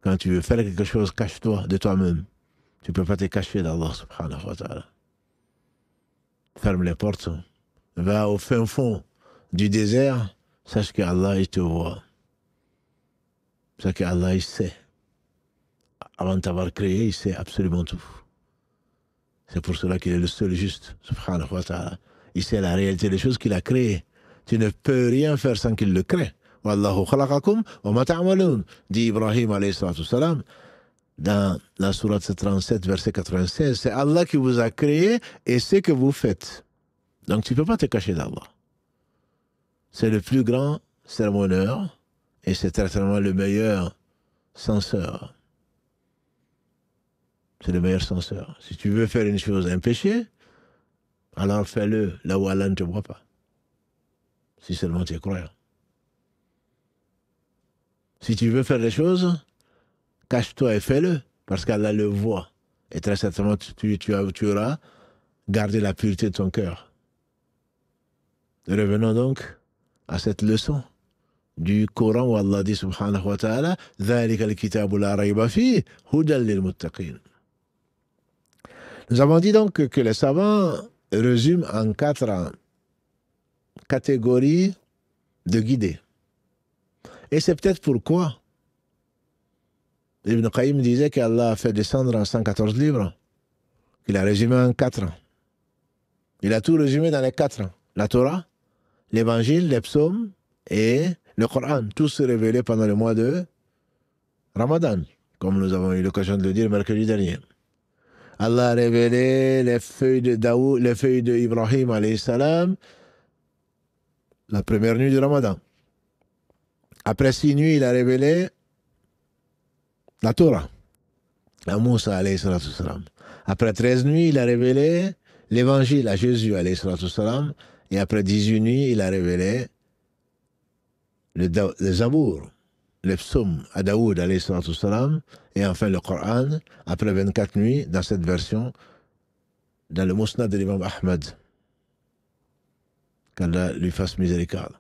Quand tu veux faire quelque chose, cache-toi de toi-même. Tu ne peux pas te cacher d'Allah subhanahu wa ta'ala. Ferme les portes. Va au fin fond du désert. Sache qu'Allah, il te voit. Sache qu'Allah, il sait. Avant de t'avoir créé, il sait absolument tout. C'est pour cela qu'il est le seul juste, subhanahu wa ta'ala. Il sait la réalité des choses qu'il a créées. Tu ne peux rien faire sans qu'il le crée. Wallahu khalaqakum wa ma ta'malun, dit Ibrahim alayhi salatu salam dans la sourate 37, verset 96. C'est Allah qui vous a créé et ce que vous faites. Donc tu ne peux pas te cacher d'Allah. C'est le plus grand sermonneur et c'est certainement le meilleur censeur. C'est le meilleur censeur. Si tu veux faire une chose, un péché, alors fais-le là où Allah ne te voit pas. Si seulement tu es croyant. Si tu veux faire les choses, cache-toi et fais-le, parce qu'Allah le voit. Et très certainement, tu auras gardé la pureté de ton cœur. Revenons donc à cette leçon du Coran où Allah dit subhanahu wa ta'ala ذَلِكَ الْكِتَابُ لَا رَيْبَ فِيهِ هُدًى لِلْمُتَّقِينَ. Nous avons dit donc que les savants résument en 4 catégories de guidés. Et c'est peut-être pourquoi Ibn Qayyim disait qu'Allah a fait descendre en 114 livres, qu'il a résumé en 4. Il a tout résumé dans les 4. La Torah, l'Évangile, les psaumes et le Coran. Tous révélés pendant le mois de Ramadan, comme nous avons eu l'occasion de le dire mercredi dernier. Allah a révélé les feuilles de Daoud, les feuilles de Ibrahim alayhi salam, la première nuit du Ramadan. Après 6 nuits, il a révélé la Torah à Moussa alayhi salam. Après 13 nuits, il a révélé l'évangile à Jésus alayhi salam. Et après 18 nuits, il a révélé le Zabour, les psaumes à Daoud alayhi salam. Et enfin le Coran, après 24 nuits, dans cette version, dans le Musnad de l'imam Ahmad. Qu'Allah lui fasse miséricorde.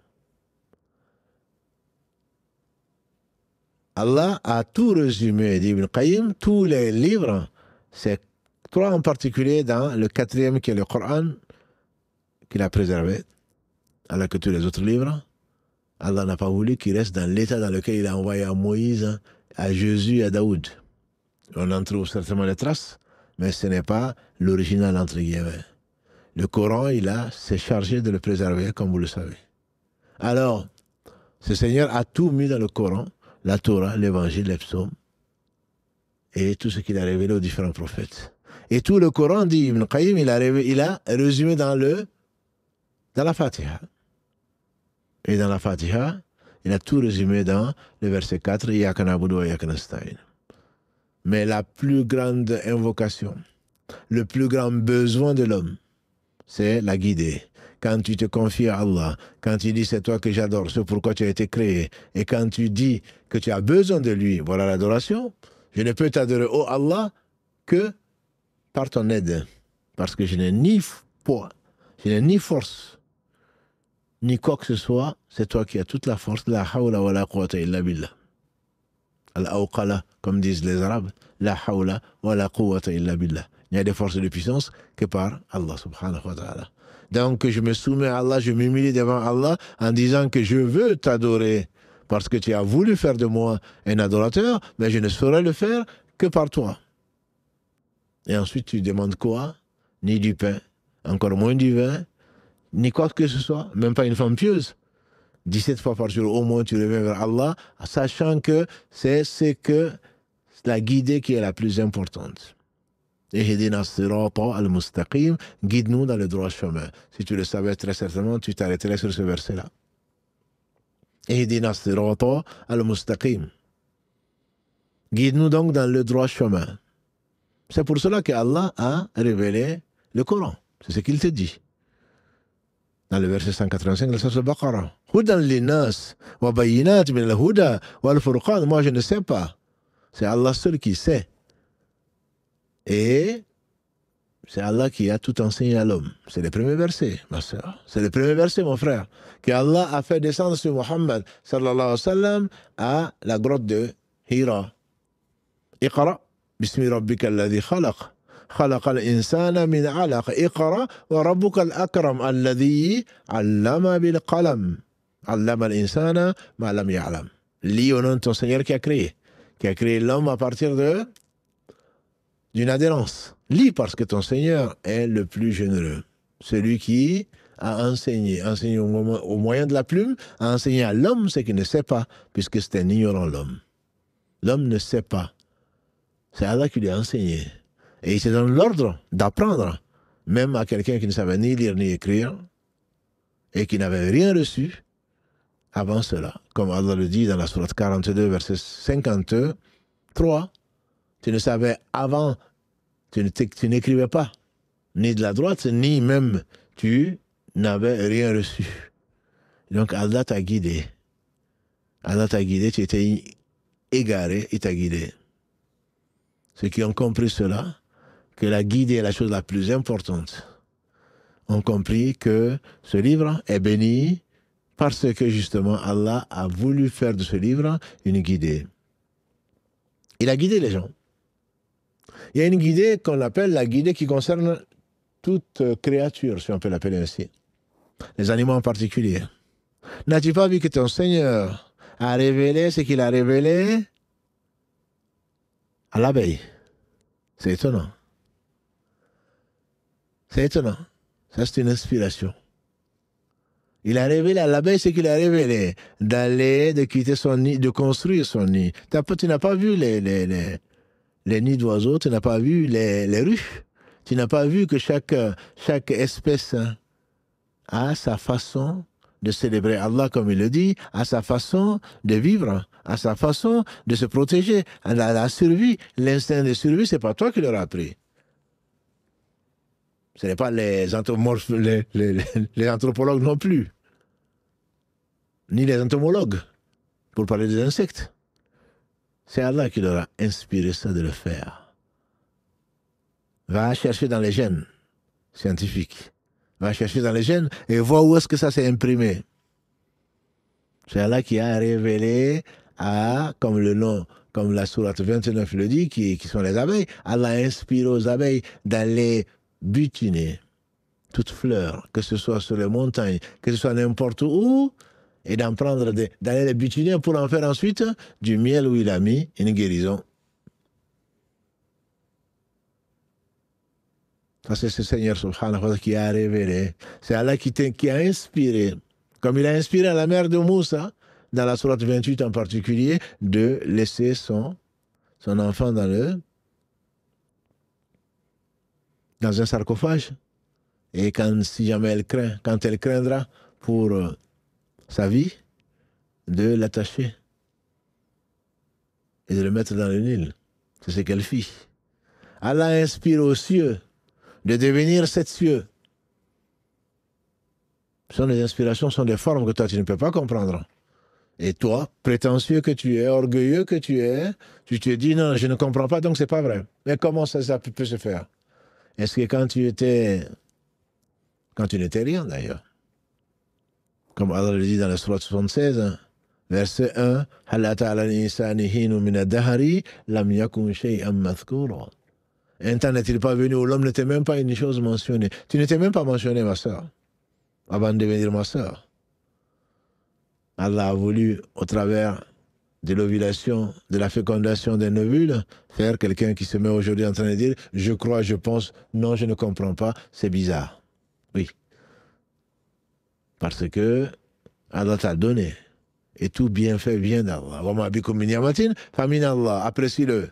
Allah a tout résumé, dit Ibn Qayyim, tous les livres, c'est 3 en particulier dans le 4e qui est le Coran, qu'il a préservé, alors que tous les autres livres, Allah n'a pas voulu qu'il reste dans l'état dans lequel il a envoyé à Moïse, à Jésus, à Daoud. On en trouve certainement les traces, mais ce n'est pas l'original entre guillemets. Le Coran, s'est chargé de le préserver, comme vous le savez. Alors, ce Seigneur a tout mis dans le Coran, la Torah, l'Évangile, les psaumes, et tout ce qu'il a révélé aux différents prophètes. Et tout le Coran, dit Ibn Qayyim, il a résumé dans la Fatiha. Et dans la Fatiha, il a tout résumé dans le verset 4, Iyyaka na'budu wa iyyaka nasta'in. Mais la plus grande invocation, le plus grand besoin de l'homme, c'est la guider. Quand tu te confies à Allah, quand tu dis c'est toi que j'adore, c'est pourquoi tu as été créé, et quand tu dis que tu as besoin de lui, voilà l'adoration. Je ne peux t'adorer, oh Allah, que par ton aide. Parce que je n'ai ni poids, je n'ai ni force, ni quoi que ce soit, c'est toi qui as toute la force. La hawla wa la quwwata illa billah. Al-awqala, comme disent les Arabes, la hawla wa la quwwata illa billah. Il n'y a des forces de puissance que par Allah subhanahu wa ta'ala. Donc je me soumets à Allah, je m'humilie devant Allah en disant que je veux t'adorer parce que tu as voulu faire de moi un adorateur, mais je ne saurais le faire que par toi. Et ensuite tu demandes quoi? Ni du pain, encore moins du vin, ni quoi que ce soit, même pas une femme pieuse. 17 fois par jour, au moins tu reviens vers Allah, sachant que c'est la guidée qui est la plus importante. Ihdina sirata al-mustaqim, guide-nous dans le droit chemin. Si tu le savais très certainement, tu t'arrêterais sur ce verset-là. Ihdina sirata al-mustaqim. Guide-nous donc dans le droit chemin. C'est pour cela que Allah a révélé le Coran. C'est ce qu'il te dit. Dans le verset 185 de la sourate Al-Baqarah. Hudan linnas wa bayyinat min al-huda wal furqan. Moi, je ne sais pas. C'est Allah seul qui sait. Et c'est Allah qui a tout enseigné à l'homme. C'est le premier verset, ma soeur. C'est le premier verset, mon frère. Que Allah a fait descendre sur Muhammad sallallahu alayhi wa sallam à la grotte de Hira. Iqra, bismi rabbika alladhi khalaq. خلق الإنسان من علق اقرأ وربك الأكرم الذي علم بالقلم علم الإنسان ما لم يعلم. Lis au nom de ton Seigneur qui a créé l'homme à partir d'une adhérence. Lis parce que ton Seigneur est le plus généreux. Celui qui a enseigné au moyen de la plume, a enseigné à l'homme ce qu'il ne sait pas, puisque c'est un ignorant l'homme. L'homme ne sait pas. C'est Allah qui lui a enseigné. Et il se donne l'ordre d'apprendre, même à quelqu'un qui ne savait ni lire ni écrire, et qui n'avait rien reçu avant cela. Comme Allah le dit dans la sourate 42, verset 53, tu ne savais avant, tu n'écrivais pas, ni de la droite, ni même tu n'avais rien reçu. Donc Allah t'a guidé. Allah t'a guidé, tu étais égaré, il t'a guidé. Ceux qui ont compris cela, que la guidée est la chose la plus importante, ont compris que ce livre est béni parce que justement Allah a voulu faire de ce livre une guidée. Il a guidé les gens. Il y a une guidée qu'on appelle la guidée qui concerne toute créature, si on peut l'appeler ainsi. Les animaux en particulier. N'as-tu pas vu que ton Seigneur a révélé ce qu'il a révélé à l'abeille? C'est étonnant. C'est étonnant. Ça, c'est une inspiration. Il a révélé à l'abeille ce qu'il a révélé, de quitter son nid, de construire son nid. Tu n'as pas vu les nids d'oiseaux, tu n'as pas vu les ruches. Tu n'as pas vu que chaque espèce a sa façon de célébrer Allah, comme il le dit, a sa façon de vivre, a sa façon de se protéger. La survie, l'instinct de survie, ce n'est pas toi qui l'auras appris. Ce n'est pas les anthropologues non plus, ni les entomologues, pour parler des insectes. C'est Allah qui leur a inspiré ça de le faire. Va chercher dans les gènes scientifiques. Va chercher dans les gènes et vois où est-ce que ça s'est imprimé. C'est Allah qui a révélé comme le nom, comme la sourate 29 le dit, qui sont les abeilles. Allah a inspiré aux abeilles d'aller butiner toute fleur, que ce soit sur les montagnes, que ce soit n'importe où, et d'aller les butiner pour en faire ensuite du miel où il a mis une guérison. Ça, c'est ce Seigneur subhanahu wa ta'ala qui a révélé. C'est Allah qui a inspiré, comme il a inspiré à la mère de Moussa, dans la sourate 28 en particulier, de laisser son enfant dans un sarcophage. Et si jamais quand elle craindra pour sa vie, de l'attacher et de le mettre dans le Nil. C'est ce qu'elle fit. Allah inspire aux cieux de devenir 7 cieux. Les inspirations sont des formes que toi tu ne peux pas comprendre. Et toi, prétentieux que tu es, orgueilleux que tu es, tu te dis non, je ne comprends pas, donc c'est pas vrai. Mais comment ça peut se faire? Est-ce que quand tu n'étais rien d'ailleurs, comme Allah le dit dans la sourate 76, verset 1, un temps n'est-il pas venu où l'homme n'était même pas une chose mentionnée. Tu n'étais même pas mentionné, ma soeur, avant de devenir ma soeur. Allah a voulu, au travers de l'ovulation, de la fécondation d'un ovule, faire quelqu'un qui se met aujourd'hui en train de dire « je crois, je pense, non, je ne comprends pas, c'est bizarre ». Oui. Parce que Allah t'a donné. Et tout bienfait vient d'Allah. Wa ma bikum min ni'matin fa min Allah. Apprécie-le.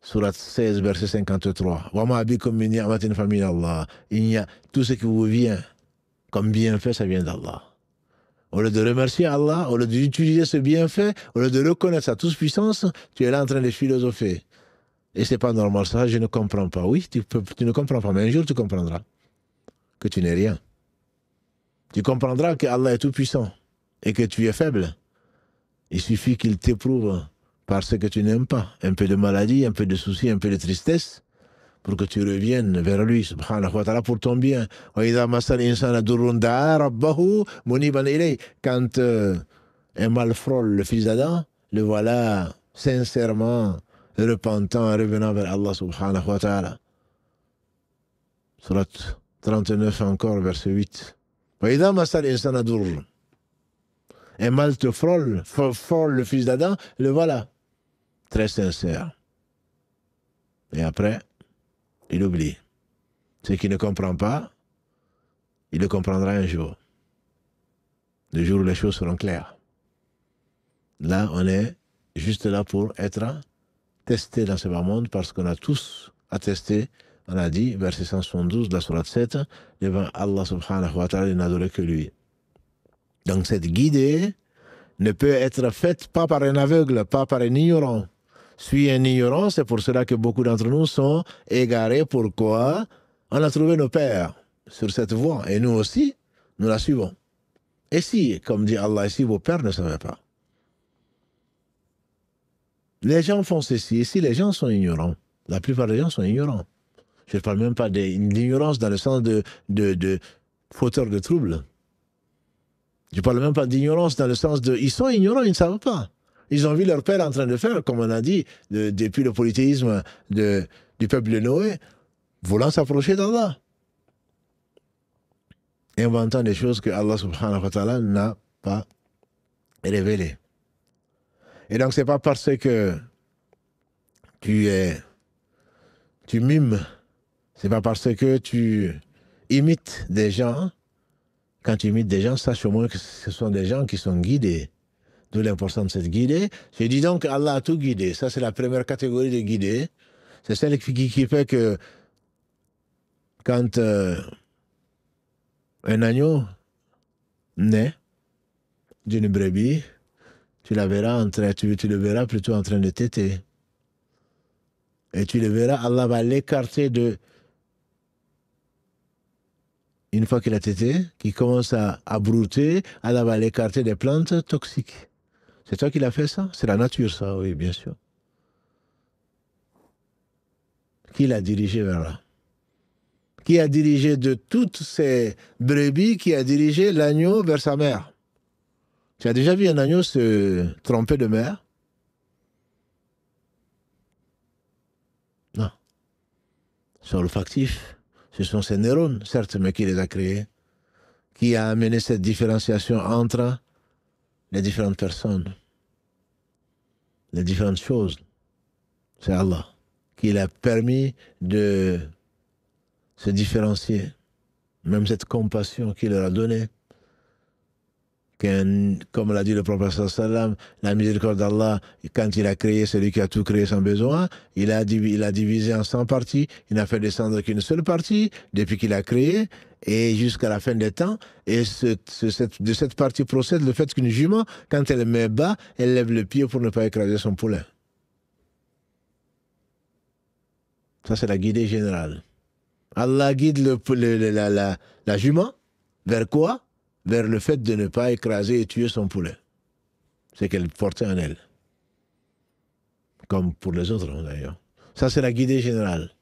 Sourate 16, verset 53. Wa ma bikum min ni'matin fa min Allah. Tout ce qui vous vient comme bienfait, ça vient d'Allah. Au lieu de remercier Allah, au lieu d'utiliser ce bienfait, au lieu de reconnaître sa toute-puissance, tu es là en train de philosopher. Et c'est pas normal ça, je ne comprends pas. Oui, tu ne comprends pas, mais un jour tu comprendras que tu n'es rien. Tu comprendras que Allah est tout-puissant et que tu es faible. Il suffit qu'il t'éprouve par ce que tu n'aimes pas. Un peu de maladie, un peu de soucis, un peu de tristesse, pour que tu reviennes vers lui, subhanahu wa ta'ala, pour ton bien. Quand un mal frôle le fils d'Adam, le voilà sincèrement repentant, revenant vers Allah, subhanahu wa ta'ala. Surat 39 encore, verset 8. Un mal te frôle le fils d'Adam, le voilà, très sincère. Et après, il oublie. Ce qu'il ne comprend pas, il le comprendra un jour. Le jour où les choses seront claires. Là, on est juste là pour être testé dans ce bas monde parce qu'on a tous attesté, on a dit, verset 172 de la sourate 7, devant Allah subhanahu wa ta'ala, il n'adorait que lui. Donc cette guidée ne peut être faite pas par un aveugle, pas par un ignorant. Suis un ignorant, c'est pour cela que beaucoup d'entre nous sont égarés. Pourquoi? On a trouvé nos pères sur cette voie et nous aussi, nous la suivons. Et si, comme dit Allah, si vos pères ne savaient pas, les gens font ceci, et si les gens sont ignorants, la plupart des gens sont ignorants. Je ne parle même pas d'ignorance dans le sens de fauteur de troubles. Je ne parle même pas d'ignorance dans le sens de... Ils sont ignorants, ils ne savent pas. Ils ont vu leur père en train de faire, comme on a dit, depuis le polythéisme du peuple de Noé, voulant s'approcher d'Allah. Inventant des choses que Allah subhanahu wa ta'ala n'a pas révélées. Et donc, ce n'est pas parce que tu mimes, ce n'est pas parce que tu imites des gens. Quand tu imites des gens, sache au moins que ce sont des gens qui sont guidés. D'où l'importance de cette guidée. Je dis donc Allah a tout guidé. Ça, c'est la première catégorie de guidés. C'est celle qui fait que quand un agneau naît d'une brebis, tu le verras plutôt en train de téter. Et tu le verras, Allah va l'écarter de... Une fois qu'il a tété, qu'il commence à brouter, Allah va l'écarter des plantes toxiques. C'est toi qui l'as fait ça? C'est la nature ça, oui, bien sûr. Qui l'a dirigé vers là? Qui a dirigé de toutes ces brebis, qui a dirigé l'agneau vers sa mère? Tu as déjà vu un agneau se tromper de mère? Non. C'est olfactif. Ce sont ces neurones, certes, mais qui les a créés? Qui a amené cette différenciation entre les différentes personnes, les différentes choses. C'est Allah qui l'a permis de se différencier. Même cette compassion qu'il leur a donnée, comme l'a dit le prophète sallam, la miséricorde d'Allah, quand il a créé celui qui a tout créé sans besoin, il a divisé en 100 parties, il n'a fait descendre qu'une seule partie depuis qu'il a créé, et jusqu'à la fin des temps. Et de cette partie procède le fait qu'une jument, quand elle met bas, elle lève le pied pour ne pas écraser son poulain. Ça, c'est la guidée générale. Allah guide la jument vers quoi? Vers le fait de ne pas écraser et tuer son poulet. C'est qu'elle portait en elle. Comme pour les autres, d'ailleurs. Ça, c'est la guidée générale.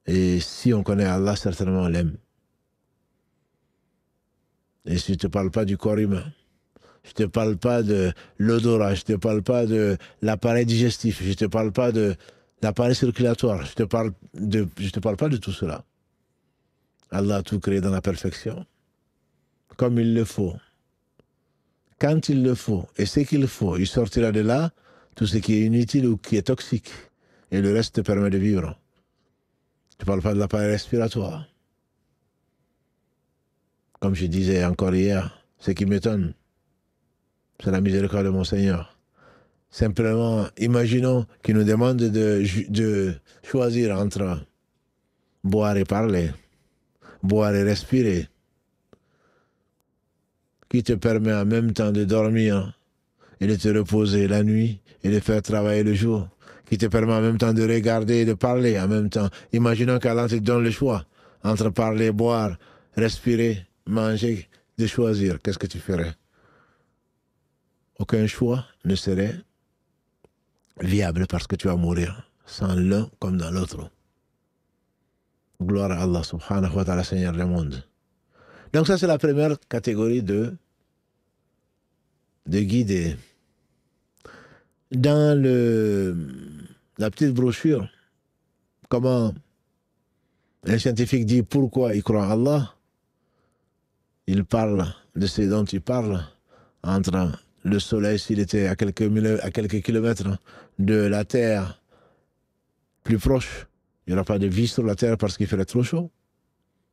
Et si on connaît Allah, certainement on l'aime. Et si je ne te parle pas du corps humain, je ne te parle pas de l'odorat, je ne te parle pas de l'appareil digestif, je ne te parle pas de l'appareil circulatoire, je ne te parle pas de tout cela. Allah a tout créé dans la perfection, comme il le faut. Quand il le faut, et ce qu'il faut, il sortira de là tout ce qui est inutile ou qui est toxique. Et le reste te permet de vivre. Je ne parle pas de l'appareil respiratoire. Comme je disais encore hier, ce qui m'étonne, c'est la miséricorde de mon Seigneur. Simplement, imaginons qu'il nous demande de choisir entre boire et parler, boire et respirer, qui te permet en même temps de dormir et de te reposer la nuit et de faire travailler le jour, qui te permet en même temps de regarder et de parler en même temps. Imaginons qu'Allah te donne le choix entre parler, boire, respirer, manger, de choisir. Qu'est-ce que tu ferais? Aucun choix ne serait viable parce que tu vas mourir sans l'un comme dans l'autre. Gloire à Allah subhanahu wa ta'ala, Seigneur du monde. Donc ça, c'est la première catégorie de guider. Dans la petite brochure, comment un scientifique dit pourquoi il croit en Allah, il parle de ce dont il parle entre le soleil, s'il était à quelques kilomètres de la Terre plus proche, il n'y aura pas de vie sur la Terre parce qu'il ferait trop chaud.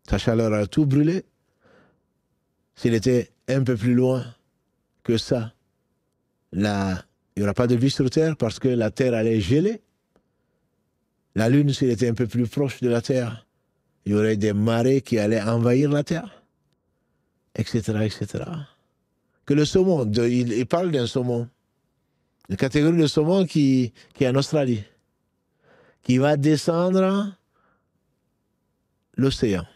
Sa chaleur a tout brûlé. S'il était un peu plus loin que ça, il n'y aura pas de vie sur Terre parce que la Terre allait geler. La Lune, s'il était un peu plus proche de la Terre, il y aurait des marées qui allaient envahir la Terre, etc., etc. Que le saumon, il parle d'un saumon, une catégorie de saumon qui est en Australie, qui va descendre l'océan,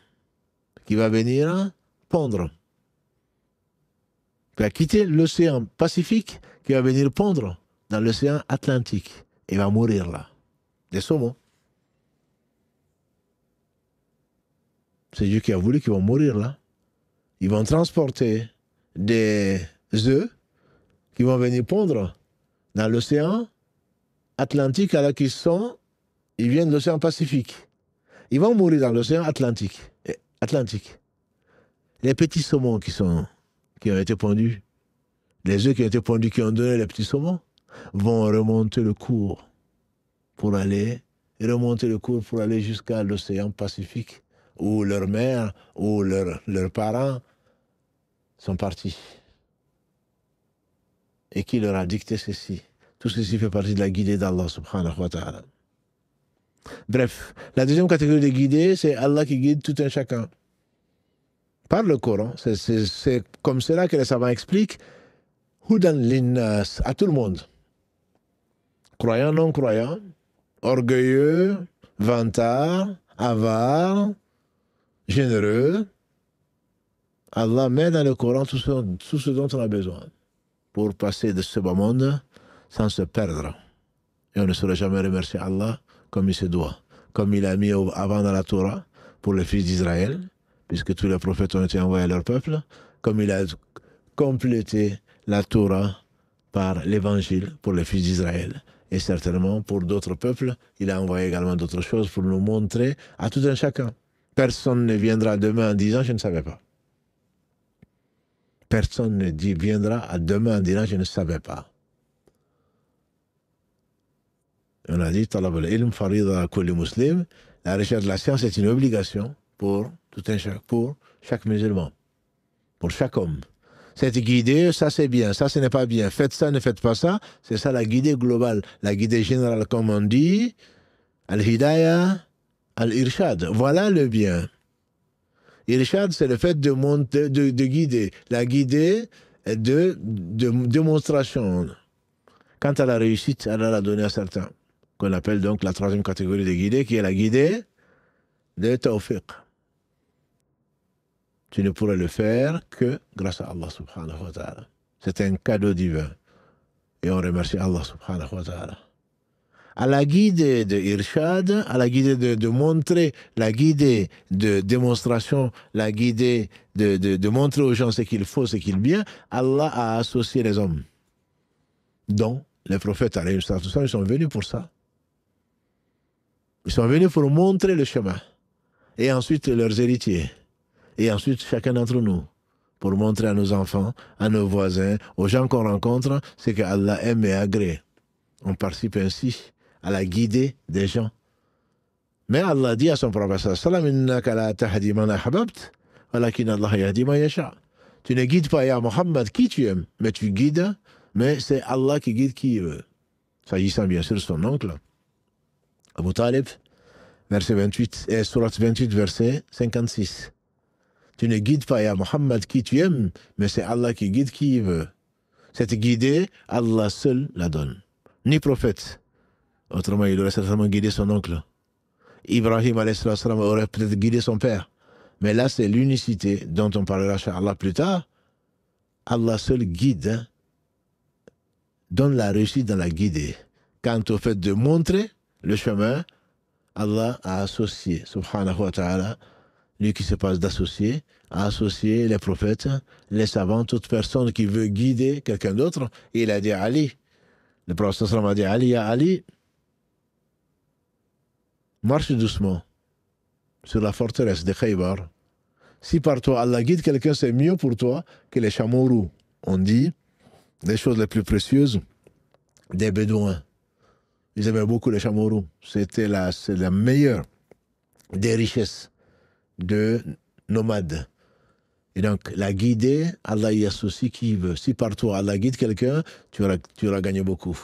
qui va venir pondre, qui va quitter l'océan Pacifique, qui va venir pondre dans l'océan Atlantique et va mourir là. Des saumons. C'est Dieu qui a voulu qu'ils vont mourir là. Ils vont transporter des œufs qui vont venir pondre dans l'océan Atlantique alors ils viennent de l'océan Pacifique. Ils vont mourir dans l'océan Atlantique. Les petits saumons qui ont été pondus, les œufs qui ont été pondus, qui ont donné les petits saumons, vont remonter le cours pour aller jusqu'à l'océan Pacifique où leur mère ou leurs parents sont partis. Et qui leur a dicté ceci? Tout ceci fait partie de la guidée d'Allah subhanahu wa ta'ala. Bref, la deuxième catégorie de guidée, c'est Allah qui guide tout un chacun. Par le Coran, c'est comme cela que les savants expliquent Hudan linnas, à tout le monde. Croyant, non-croyant, orgueilleux, vantard, avare, généreux. Allah met dans le Coran tout ce dont on a besoin pour passer de ce bas monde sans se perdre. Et on ne saurait jamais remercier Allah comme il se doit. Comme il a mis avant dans la Torah pour les fils d'Israël, puisque tous les prophètes ont été envoyés à leur peuple, comme il a complété la Torah par l'évangile pour les fils d'Israël. Et certainement pour d'autres peuples, il a envoyé également d'autres choses pour nous montrer à tout un chacun. Personne ne viendra demain en disant « je ne savais pas ». Personne ne viendra à demain en disant je ne savais pas. On a dit, talab al-ilm farida ala kulli muslim, la recherche de la science est une obligation pour chaque musulman, pour chaque homme. Cette guidée, ça c'est bien, ça ce n'est pas bien, faites ça, ne faites pas ça, c'est ça la guidée globale, la guidée générale comme on dit, al-hidayah, al-irshad, voilà le bien. Irshad, c'est le fait de guider, la guidée de démonstration. Quant à la réussite, Allah l'a donnée à certains, qu'on appelle donc la troisième catégorie de guidée, qui est la guidée de tawfiq. Tu ne pourrais le faire que grâce à Allah subhanahu wa ta'ala. C'est un cadeau divin. Et on remercie Allah subhanahu wa ta'ala. À la guidée de Irshad, à la guidée de montrer, la guidée de démonstration, la guidée de montrer aux gens ce qu'il faut, ce qu'il est bien, Allah a associé les hommes. Donc, les prophètes, ils sont venus pour ça. Ils sont venus pour montrer le chemin. Et ensuite, leurs héritiers. Et ensuite, chacun d'entre nous. Pour montrer à nos enfants, à nos voisins, aux gens qu'on rencontre, ce que Allah aime et agrée. On participe ainsi à la guidée des gens. Mais Allah dit à son prophète, tu ne guides pas, ya Muhammad, qui tu aimes, mais tu guides, mais c'est Allah qui guide qui il veut. S'agissant bien sûr de son oncle, Abu Talib, verset 28, et surat 28, verset 56. Tu ne guides pas, ya Muhammad, qui tu aimes, mais c'est Allah qui guide qui il veut. Cette guidée, Allah seul la donne. Ni prophète. Autrement, il aurait certainement guidé son oncle. Ibrahim aurait peut-être guidé son père. Mais là, c'est l'unicité dont on parlera chez Allah plus tard. Allah seul guide, donne la réussite dans la guidée. Quant au fait de montrer le chemin, Allah a associé, subhanahu wa ta'ala, lui qui se passe d'associer, a associé les prophètes, les savants, toute personne qui veut guider quelqu'un d'autre. Et il a dit à Ali, le prophète a dit à Ali, marche doucement sur la forteresse de Khaybar. Si par toi Allah guide quelqu'un, c'est mieux pour toi que les chameaux roux. On dit les choses les plus précieuses des Bédouins. Ils aimaient beaucoup les chameaux roux. C'est la meilleure des richesses de nomades. Et donc, la guider, Allah y associe qui il veut. Si par toi Allah guide quelqu'un, tu auras gagné beaucoup.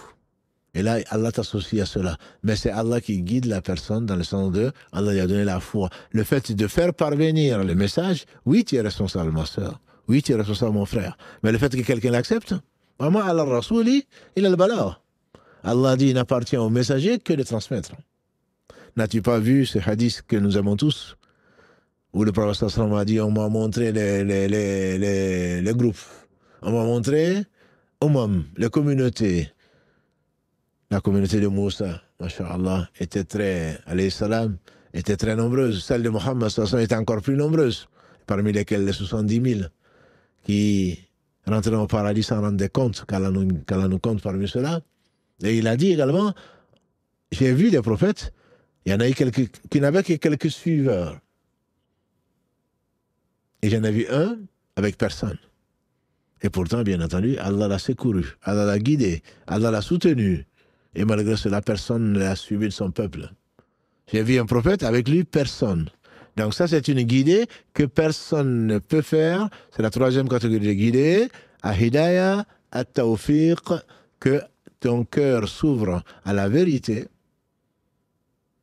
Et là, Allah t'associe à cela. Mais c'est Allah qui guide la personne dans le sens de Allah lui a donné la foi. Le fait de faire parvenir le message, oui, tu es responsable, ma soeur. Oui, tu es responsable, mon frère. Mais le fait que quelqu'un l'accepte, vraiment, Allah Rasouli, il a le balaa. Allah dit, il n'appartient au messager que de transmettre. N'as-tu pas vu ce hadith que nous aimons tous, où le prophète sallallahu a dit, on m'a montré les groupes, on m'a montré les communautés. La communauté de Moussa, masha'Allah, était très nombreuse. Celle de Mohammed était encore plus nombreuse, parmi lesquelles les 70 000 qui rentraient au paradis sans rendre compte, qu'Allah nous compte parmi ceux-là. Et il a dit également, j'ai vu des prophètes, il y en a eu qui n'avaient que quelques suiveurs. Et j'en ai vu un avec personne. Et pourtant, bien entendu, Allah l'a secouru, Allah l'a guidé, Allah l'a soutenu. Et malgré cela, personne ne l'a suivi de son peuple. J'ai vu un prophète, avec lui, personne. Donc ça, c'est une guidée que personne ne peut faire. C'est la troisième catégorie de guidée. Al-hidayah, at-tawfiq, que ton cœur s'ouvre à la vérité.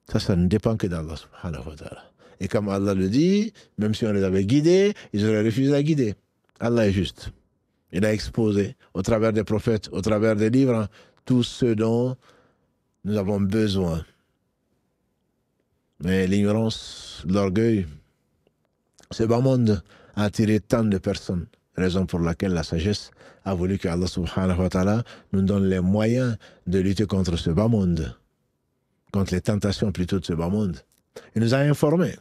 Ça ne dépend que d'Allah, subhanahu wa ta'ala. Et comme Allah le dit, même si on les avait guidés, ils auraient refusé la guider. Allah est juste. Il a exposé, au travers des prophètes, au travers des livres, tout ce dont nous avons besoin. Mais l'ignorance, l'orgueil, ce bas monde a attiré tant de personnes. Raison pour laquelle la sagesse a voulu que Allah subhanahu wa ta'ala nous donne les moyens de lutter contre ce bas monde, contre les tentations plutôt de ce bas monde. Il nous a informés.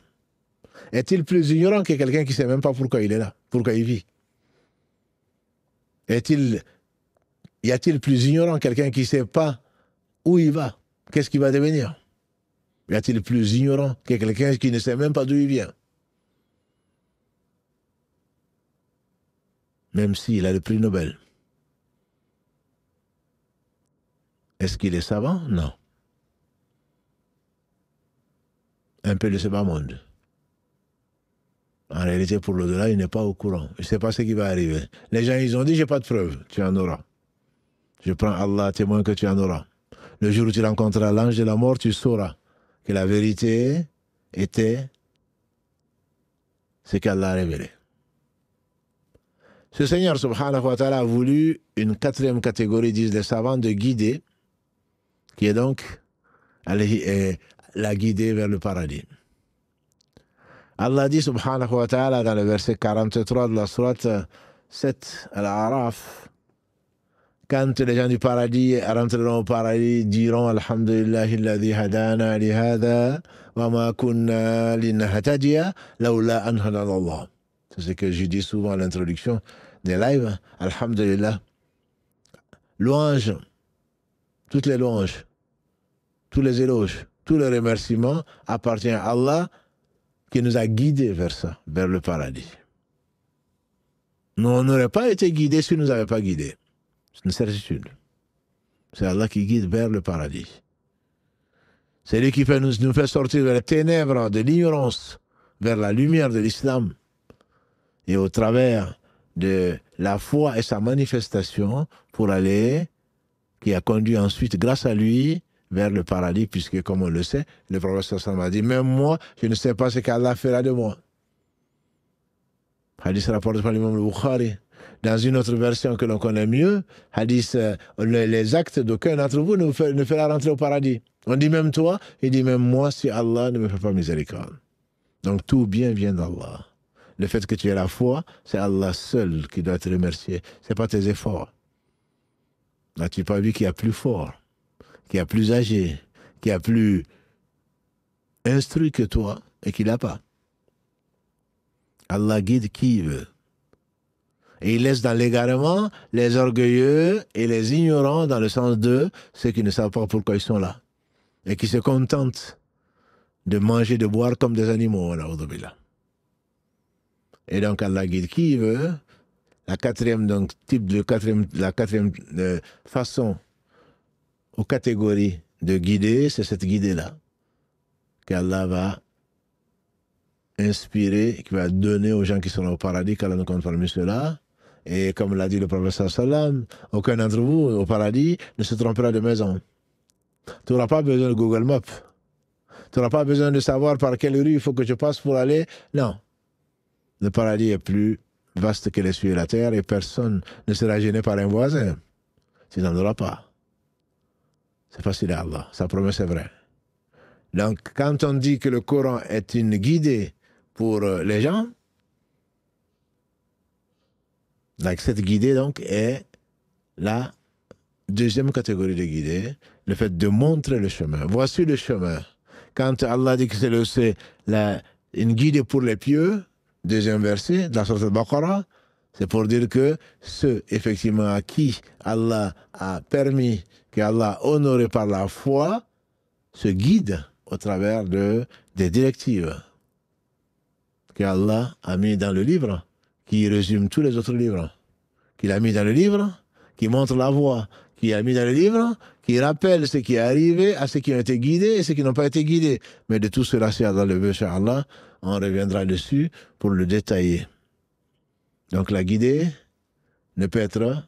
Est-il plus ignorant que quelqu'un qui ne sait même pas pourquoi il est là, pourquoi il vit? Y a-t-il plus ignorant quelqu'un qui ne sait pas où il va? Qu'est-ce qu'il va devenir? Y a-t-il plus ignorant que quelqu'un qui ne sait même pas d'où il vient? même s'il a le prix Nobel. Est-ce qu'il est savant? Non. Un peu de ce bas monde. En réalité, pour l'au-delà, il n'est pas au courant. Il ne sait pas ce qui va arriver. Les gens, ils ont dit, j'ai pas de preuves. Tu en auras. Je prends Allah témoin que tu en auras. Le jour où tu rencontreras l'ange de la mort, tu sauras que la vérité était ce qu'Allah a révélé. Ce Seigneur, subhanahu wa ta'ala, a voulu une quatrième catégorie, disent les savants, de guider, qui est donc la guider vers le paradis. Allah dit, subhanahu wa ta'ala, dans le verset 43 de la sourate 7 à l'Araf, quand les gens du paradis rentreront au paradis, diront Alhamdulillahi alladhi hadana li hadha wa ma kunna linahtadiya lawla an hadana Allah. C'est ce que je dis souvent à l'introduction des lives. Alhamdulillah. Louange, toutes les louanges, tous les éloges, tous les remerciements appartiennent à Allah qui nous a guidés vers ça, vers le paradis. Nous, on n'aurait pas été guidés s'il ne nous avait pas guidés. C'est une certitude. C'est Allah qui guide vers le paradis. C'est lui qui nous fait sortir vers les ténèbres de l'ignorance, vers la lumière de l'islam. Et au travers de la foi et sa manifestation pour aller, qui a conduit ensuite, grâce à lui, vers le paradis, puisque, comme on le sait, le prophète sallallahu a dit, même moi, je ne sais pas ce qu'Allah fera de moi. Hadith rapporté par l'imam Bukhari. Dans une autre version que l'on connaît mieux, hadith, les actes d'aucun d'entre vous ne fera rentrer au paradis. On dit même toi, il dit même moi, si Allah ne me fait pas miséricorde. Donc tout bien vient d'Allah. Le fait que tu aies la foi, c'est Allah seul qui doit te remercier. Ce n'est pas tes efforts. N'as-tu pas vu qu'il y a plus fort, qui a plus âgé, qui a plus instruit que toi et qui l'a pas? Allah guide qui il veut. Et il laisse dans l'égarement les orgueilleux et les ignorants dans le sens de ceux qui ne savent pas pourquoi ils sont là. Et qui se contentent de manger, de boire comme des animaux. Et donc Allah guide qui il veut. La quatrième façon ou catégorie de guider, c'est cette guidée-là qu'Allah va inspirer, qui va donner aux gens qui seront au paradis, qu'Allah nous compte parmi ceux-là. Et comme l'a dit le prophète sallam, aucun d'entre vous au paradis ne se trompera de maison. Tu n'auras pas besoin de Google Maps. Tu n'auras pas besoin de savoir par quelle rue il faut que je passe pour aller. Non. Le paradis est plus vaste que les cieux et la terre et personne ne sera gêné par un voisin. Tu n'en auras pas. C'est facile à Allah. Sa promesse est vraie. Donc, quand on dit que le Coran est une guidée pour les gens, donc cette guidée donc, est la deuxième catégorie de guidée, le fait de montrer le chemin. Voici le chemin. Quand Allah dit que c'est une guidée pour les pieux, deuxième verset de la sourate Al-Baqarah, c'est pour dire que ceux, effectivement, à qui Allah a permis, qu'Allah a honoré par la foi, se guident au travers des directives qu'Allah a mis dans le livre, qui résume tous les autres livres, qu'il a mis dans le livre, qui montre la voie, qui a mis dans le livre, qui rappelle ce qui est arrivé à ceux qui ont été guidés et ceux qui n'ont pas été guidés. Mais de tout cela, si Allah le veut, Inch'Allah, on reviendra dessus pour le détailler. Donc la guidée ne peut être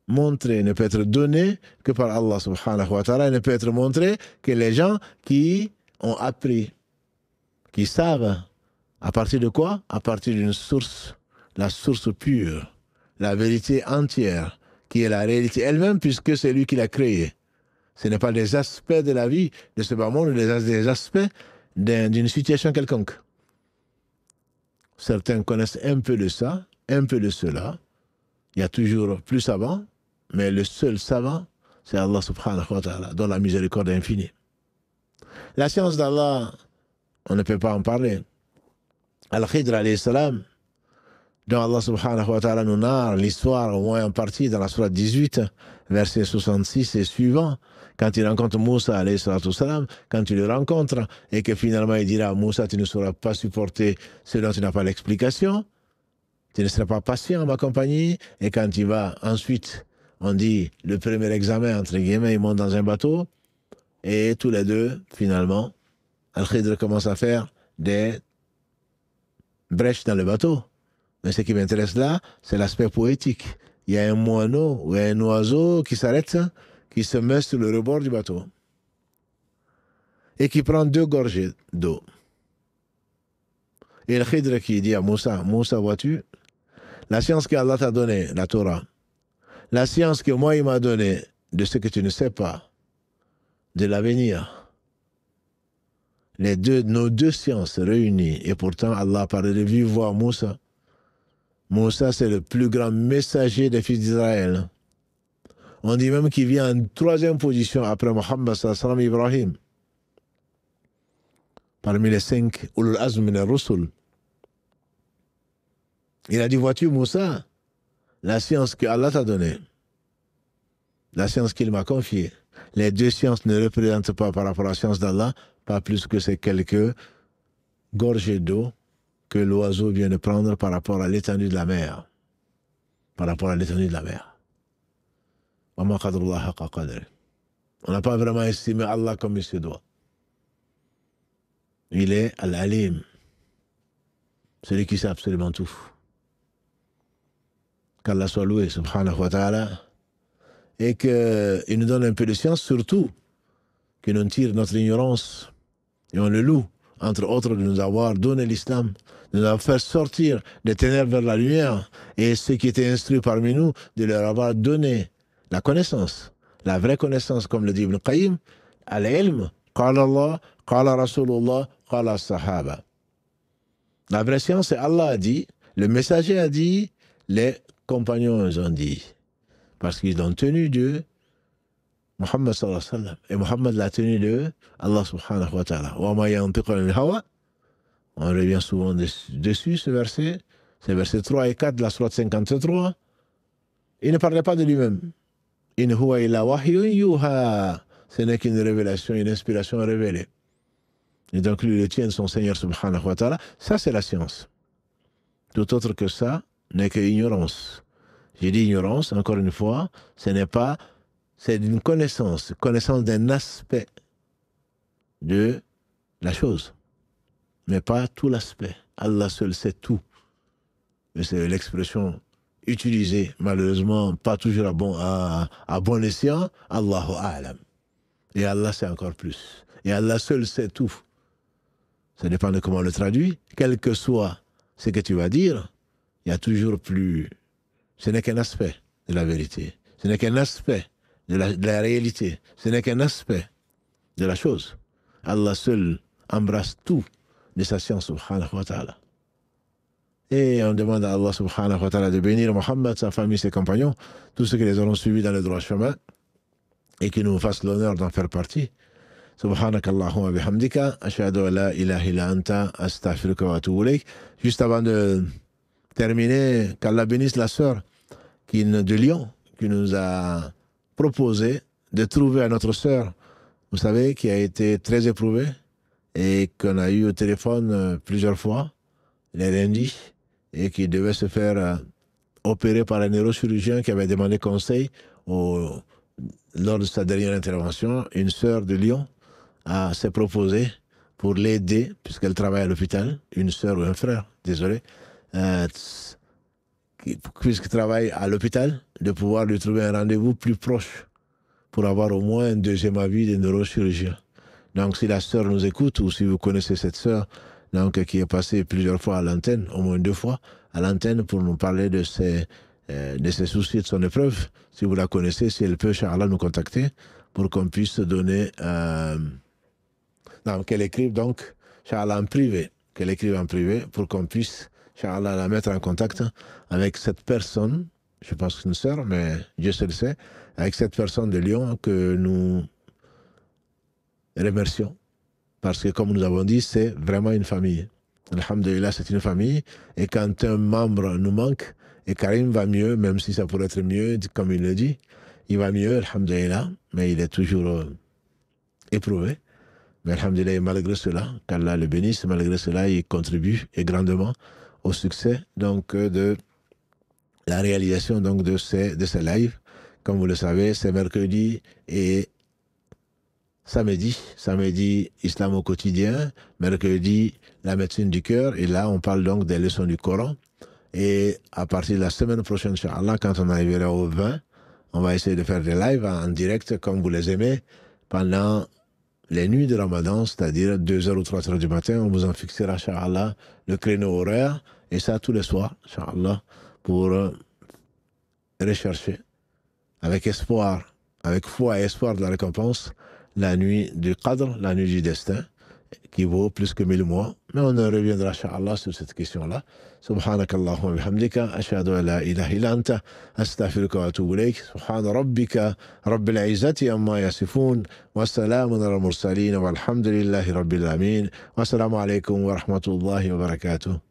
montrée, ne peut être donnée que par Allah subhanahu wa ta'ala, ne peut être montrée que les gens qui ont appris, qui savent à partir de quoi? À partir d'une source, la source pure, la vérité entière, qui est la réalité elle-même, puisque c'est lui qui l'a créée. Ce n'est pas des aspects de la vie de ce bas monde, des aspects d'une situation quelconque. Certains connaissent un peu de ça, un peu de cela. Il y a toujours plus savants, mais le seul savant, c'est Allah subhanahu wa ta'ala, dont la miséricorde est infinie. La science d'Allah, on ne peut pas en parler. Al-Khidr alayhi salam, dont Allah subhanahu wa ta'ala nous narre l'histoire, au moins en partie, dans la sourate 18, verset 66 et suivant, quand il rencontre Moussa alayhi salam, quand il le rencontre, et que finalement il dira à Moussa, tu ne sauras pas supporter ce dont tu n'as pas l'explication, Tu ne seras pas patient à ma compagnie. Et quand tu vas ensuite, on dit, le premier examen, entre guillemets, ils montent dans un bateau. Et tous les deux, finalement, Al-Khidr commence à faire des brèches dans le bateau. Mais ce qui m'intéresse là, c'est l'aspect poétique. Il y a un moineau ou un oiseau qui s'arrête, qui se met sur le rebord du bateau et qui prend 2 gorgées d'eau. Et le Khidr qui dit à Moussa, Moussa, vois-tu, la science qu'Allah t'a donnée, la Torah, la science que moi il m'a donnée de ce que tu ne sais pas, de l'avenir, nos deux sciences réunies, et pourtant Allah a parlé de vive voix à Moussa. Moussa, c'est le plus grand messager des fils d'Israël. On dit même qu'il vient en 3e position après Mohammed sallallahu Ibrahim. Parmi les 5 Ulul Azm min al-Rusul. Il a dit, vois-tu Moussa, la science que Allah t'a donnée, la science qu'il m'a confiée, les 2 sciences ne représentent pas par rapport à la science d'Allah, pas plus que ces quelques gorgées d'eau que l'oiseau vient de prendre par rapport à l'étendue de la mer. Par rapport à l'étendue de la mer. On n'a pas vraiment estimé Allah comme il se doit. Il est Al-Alim, celui qui sait absolument tout. Qu'Allah soit loué, subhanahu wa ta'ala, et qu'il nous donne un peu de science, surtout qu'il nous tire notre ignorance, et on le loue, entre autres, de nous avoir donné l'islam, de nous avoir fait sortir des ténèbres vers la lumière, et ceux qui étaient instruits parmi nous, de leur avoir donné la connaissance, la vraie connaissance, comme le dit Ibn Qayyim, al-ilm, qala Allah, qala Rasulullah, qala Sahaba. La vraie science, c'est Allah a dit, le messager a dit, les compagnons ont dit, parce qu'ils ont tenu de Muhammad sallallahu alayhi wa sallam, et Muhammad l'a tenu de Allah subhanahu wa ta'ala. Wa ma yantiqu anil hawa. On revient souvent dessus, ce verset. C'est verset 3 et 4 de la sourate 53. Il ne parlait pas de lui-même. In huwa illa wahyun yuha. Ce n'est qu'une révélation, une inspiration révélée. Et donc lui, il tient son Seigneur subhanahu wa ta'ala. Ça, c'est la science. Tout autre que ça n'est que ignorance. J'ai dit ignorance, encore une fois, ce n'est pas, c'est une connaissance d'un aspect de la chose, mais pas tout l'aspect. Allah seul sait tout. Mais c'est l'expression utilisée, malheureusement, pas toujours à bon escient, Allahu A'lam. Et Allah sait encore plus. Et Allah seul sait tout. Ça dépend de comment on le traduit. Quel que soit ce que tu vas dire, il y a toujours plus. Ce n'est qu'un aspect de la vérité. Ce n'est qu'un aspect de la réalité. Ce n'est qu'un aspect de la chose. Allah seul embrasse tout de sa science, subhanahu wa ta'ala. Et on demande à Allah subhanahu wa ta'ala de bénir Mohammed, sa famille, ses compagnons, tous ceux qui les auront suivis dans le droit chemin, et qui nous fassent l'honneur d'en faire partie. Subhanak Allahumma bihamdika, ashhadu an la ilaha illa anta, astaghfiruka wa atubu ilayk. Juste avant de terminer, qu'Allah bénisse la sœur de Lyon, qui nous a proposé de trouver à notre sœur, vous savez, qui a été très éprouvée et qu'on a eu au téléphone plusieurs fois, les lundis, et qui devait se faire opérer par un neurochirurgien qui avait demandé conseil lors de sa dernière intervention. Une sœur de Lyon s'est proposée pour l'aider, puisqu'elle travaille à l'hôpital, une sœur ou un frère, désolé, puisqu'il travaille à l'hôpital, de pouvoir lui trouver un rendez-vous plus proche pour avoir au moins un deuxième avis de neurochirurgien. Donc si la sœur nous écoute, ou si vous connaissez cette sœur, donc, qui est passée plusieurs fois à l'antenne, au moins 2 fois à l'antenne, pour nous parler de ses soucis, de son épreuve, si vous la connaissez, si elle peut, Inch'Allah, nous contacter pour qu'on puisse donner... qu'elle écrive donc, Inch'Allah, qu'elle écrive en privé pour qu'on puisse, Inch'Allah, la mettre en contact avec cette personne, je pense que c'est une sœur, mais Dieu seul sait, avec cette personne de Lyon que nous remercions. Parce que, comme nous avons dit, c'est vraiment une famille. Alhamdulillah, c'est une famille. Et quand un membre nous manque, et Karim va mieux, même si ça pourrait être mieux, comme il le dit, il va mieux, alhamdulillah, mais il est toujours éprouvé. Mais alhamdulillah, malgré cela, qu'Allah le bénisse, malgré cela, il contribue et grandement au succès donc, de la réalisation donc de ces lives. Comme vous le savez, c'est mercredi et samedi. Samedi, Islam au quotidien. Mercredi, la médecine du cœur. Et là, on parle donc des leçons du Coran. Et à partir de la semaine prochaine, Inch'Allah, quand on arrivera au 20, on va essayer de faire des lives en direct, comme vous les aimez, pendant les nuits de Ramadan, c'est-à-dire 2h ou 3h du matin. On vous en fixera, Inch'Allah, le créneau horaire. Et ça, tous les soirs, Inch'Allah, pour rechercher avec espoir, avec foi et espoir de la récompense, la nuit du Qadr, la nuit du destin, qui vaut plus que 1000 mois. Mais on reviendra, Inch'Allah, sur cette question-là. Subhanakallahumma bihamdika, ashhadu an la ilaha illa anta, astaghfiruka wa atubu ilayk. Subhana rabbika, rabbil izzati amma yasifun, wa salamun ala mursalin, walhamdulillahi rabbil alamin. Wassalamu alaikum wa rahmatullahi wa barakatuh.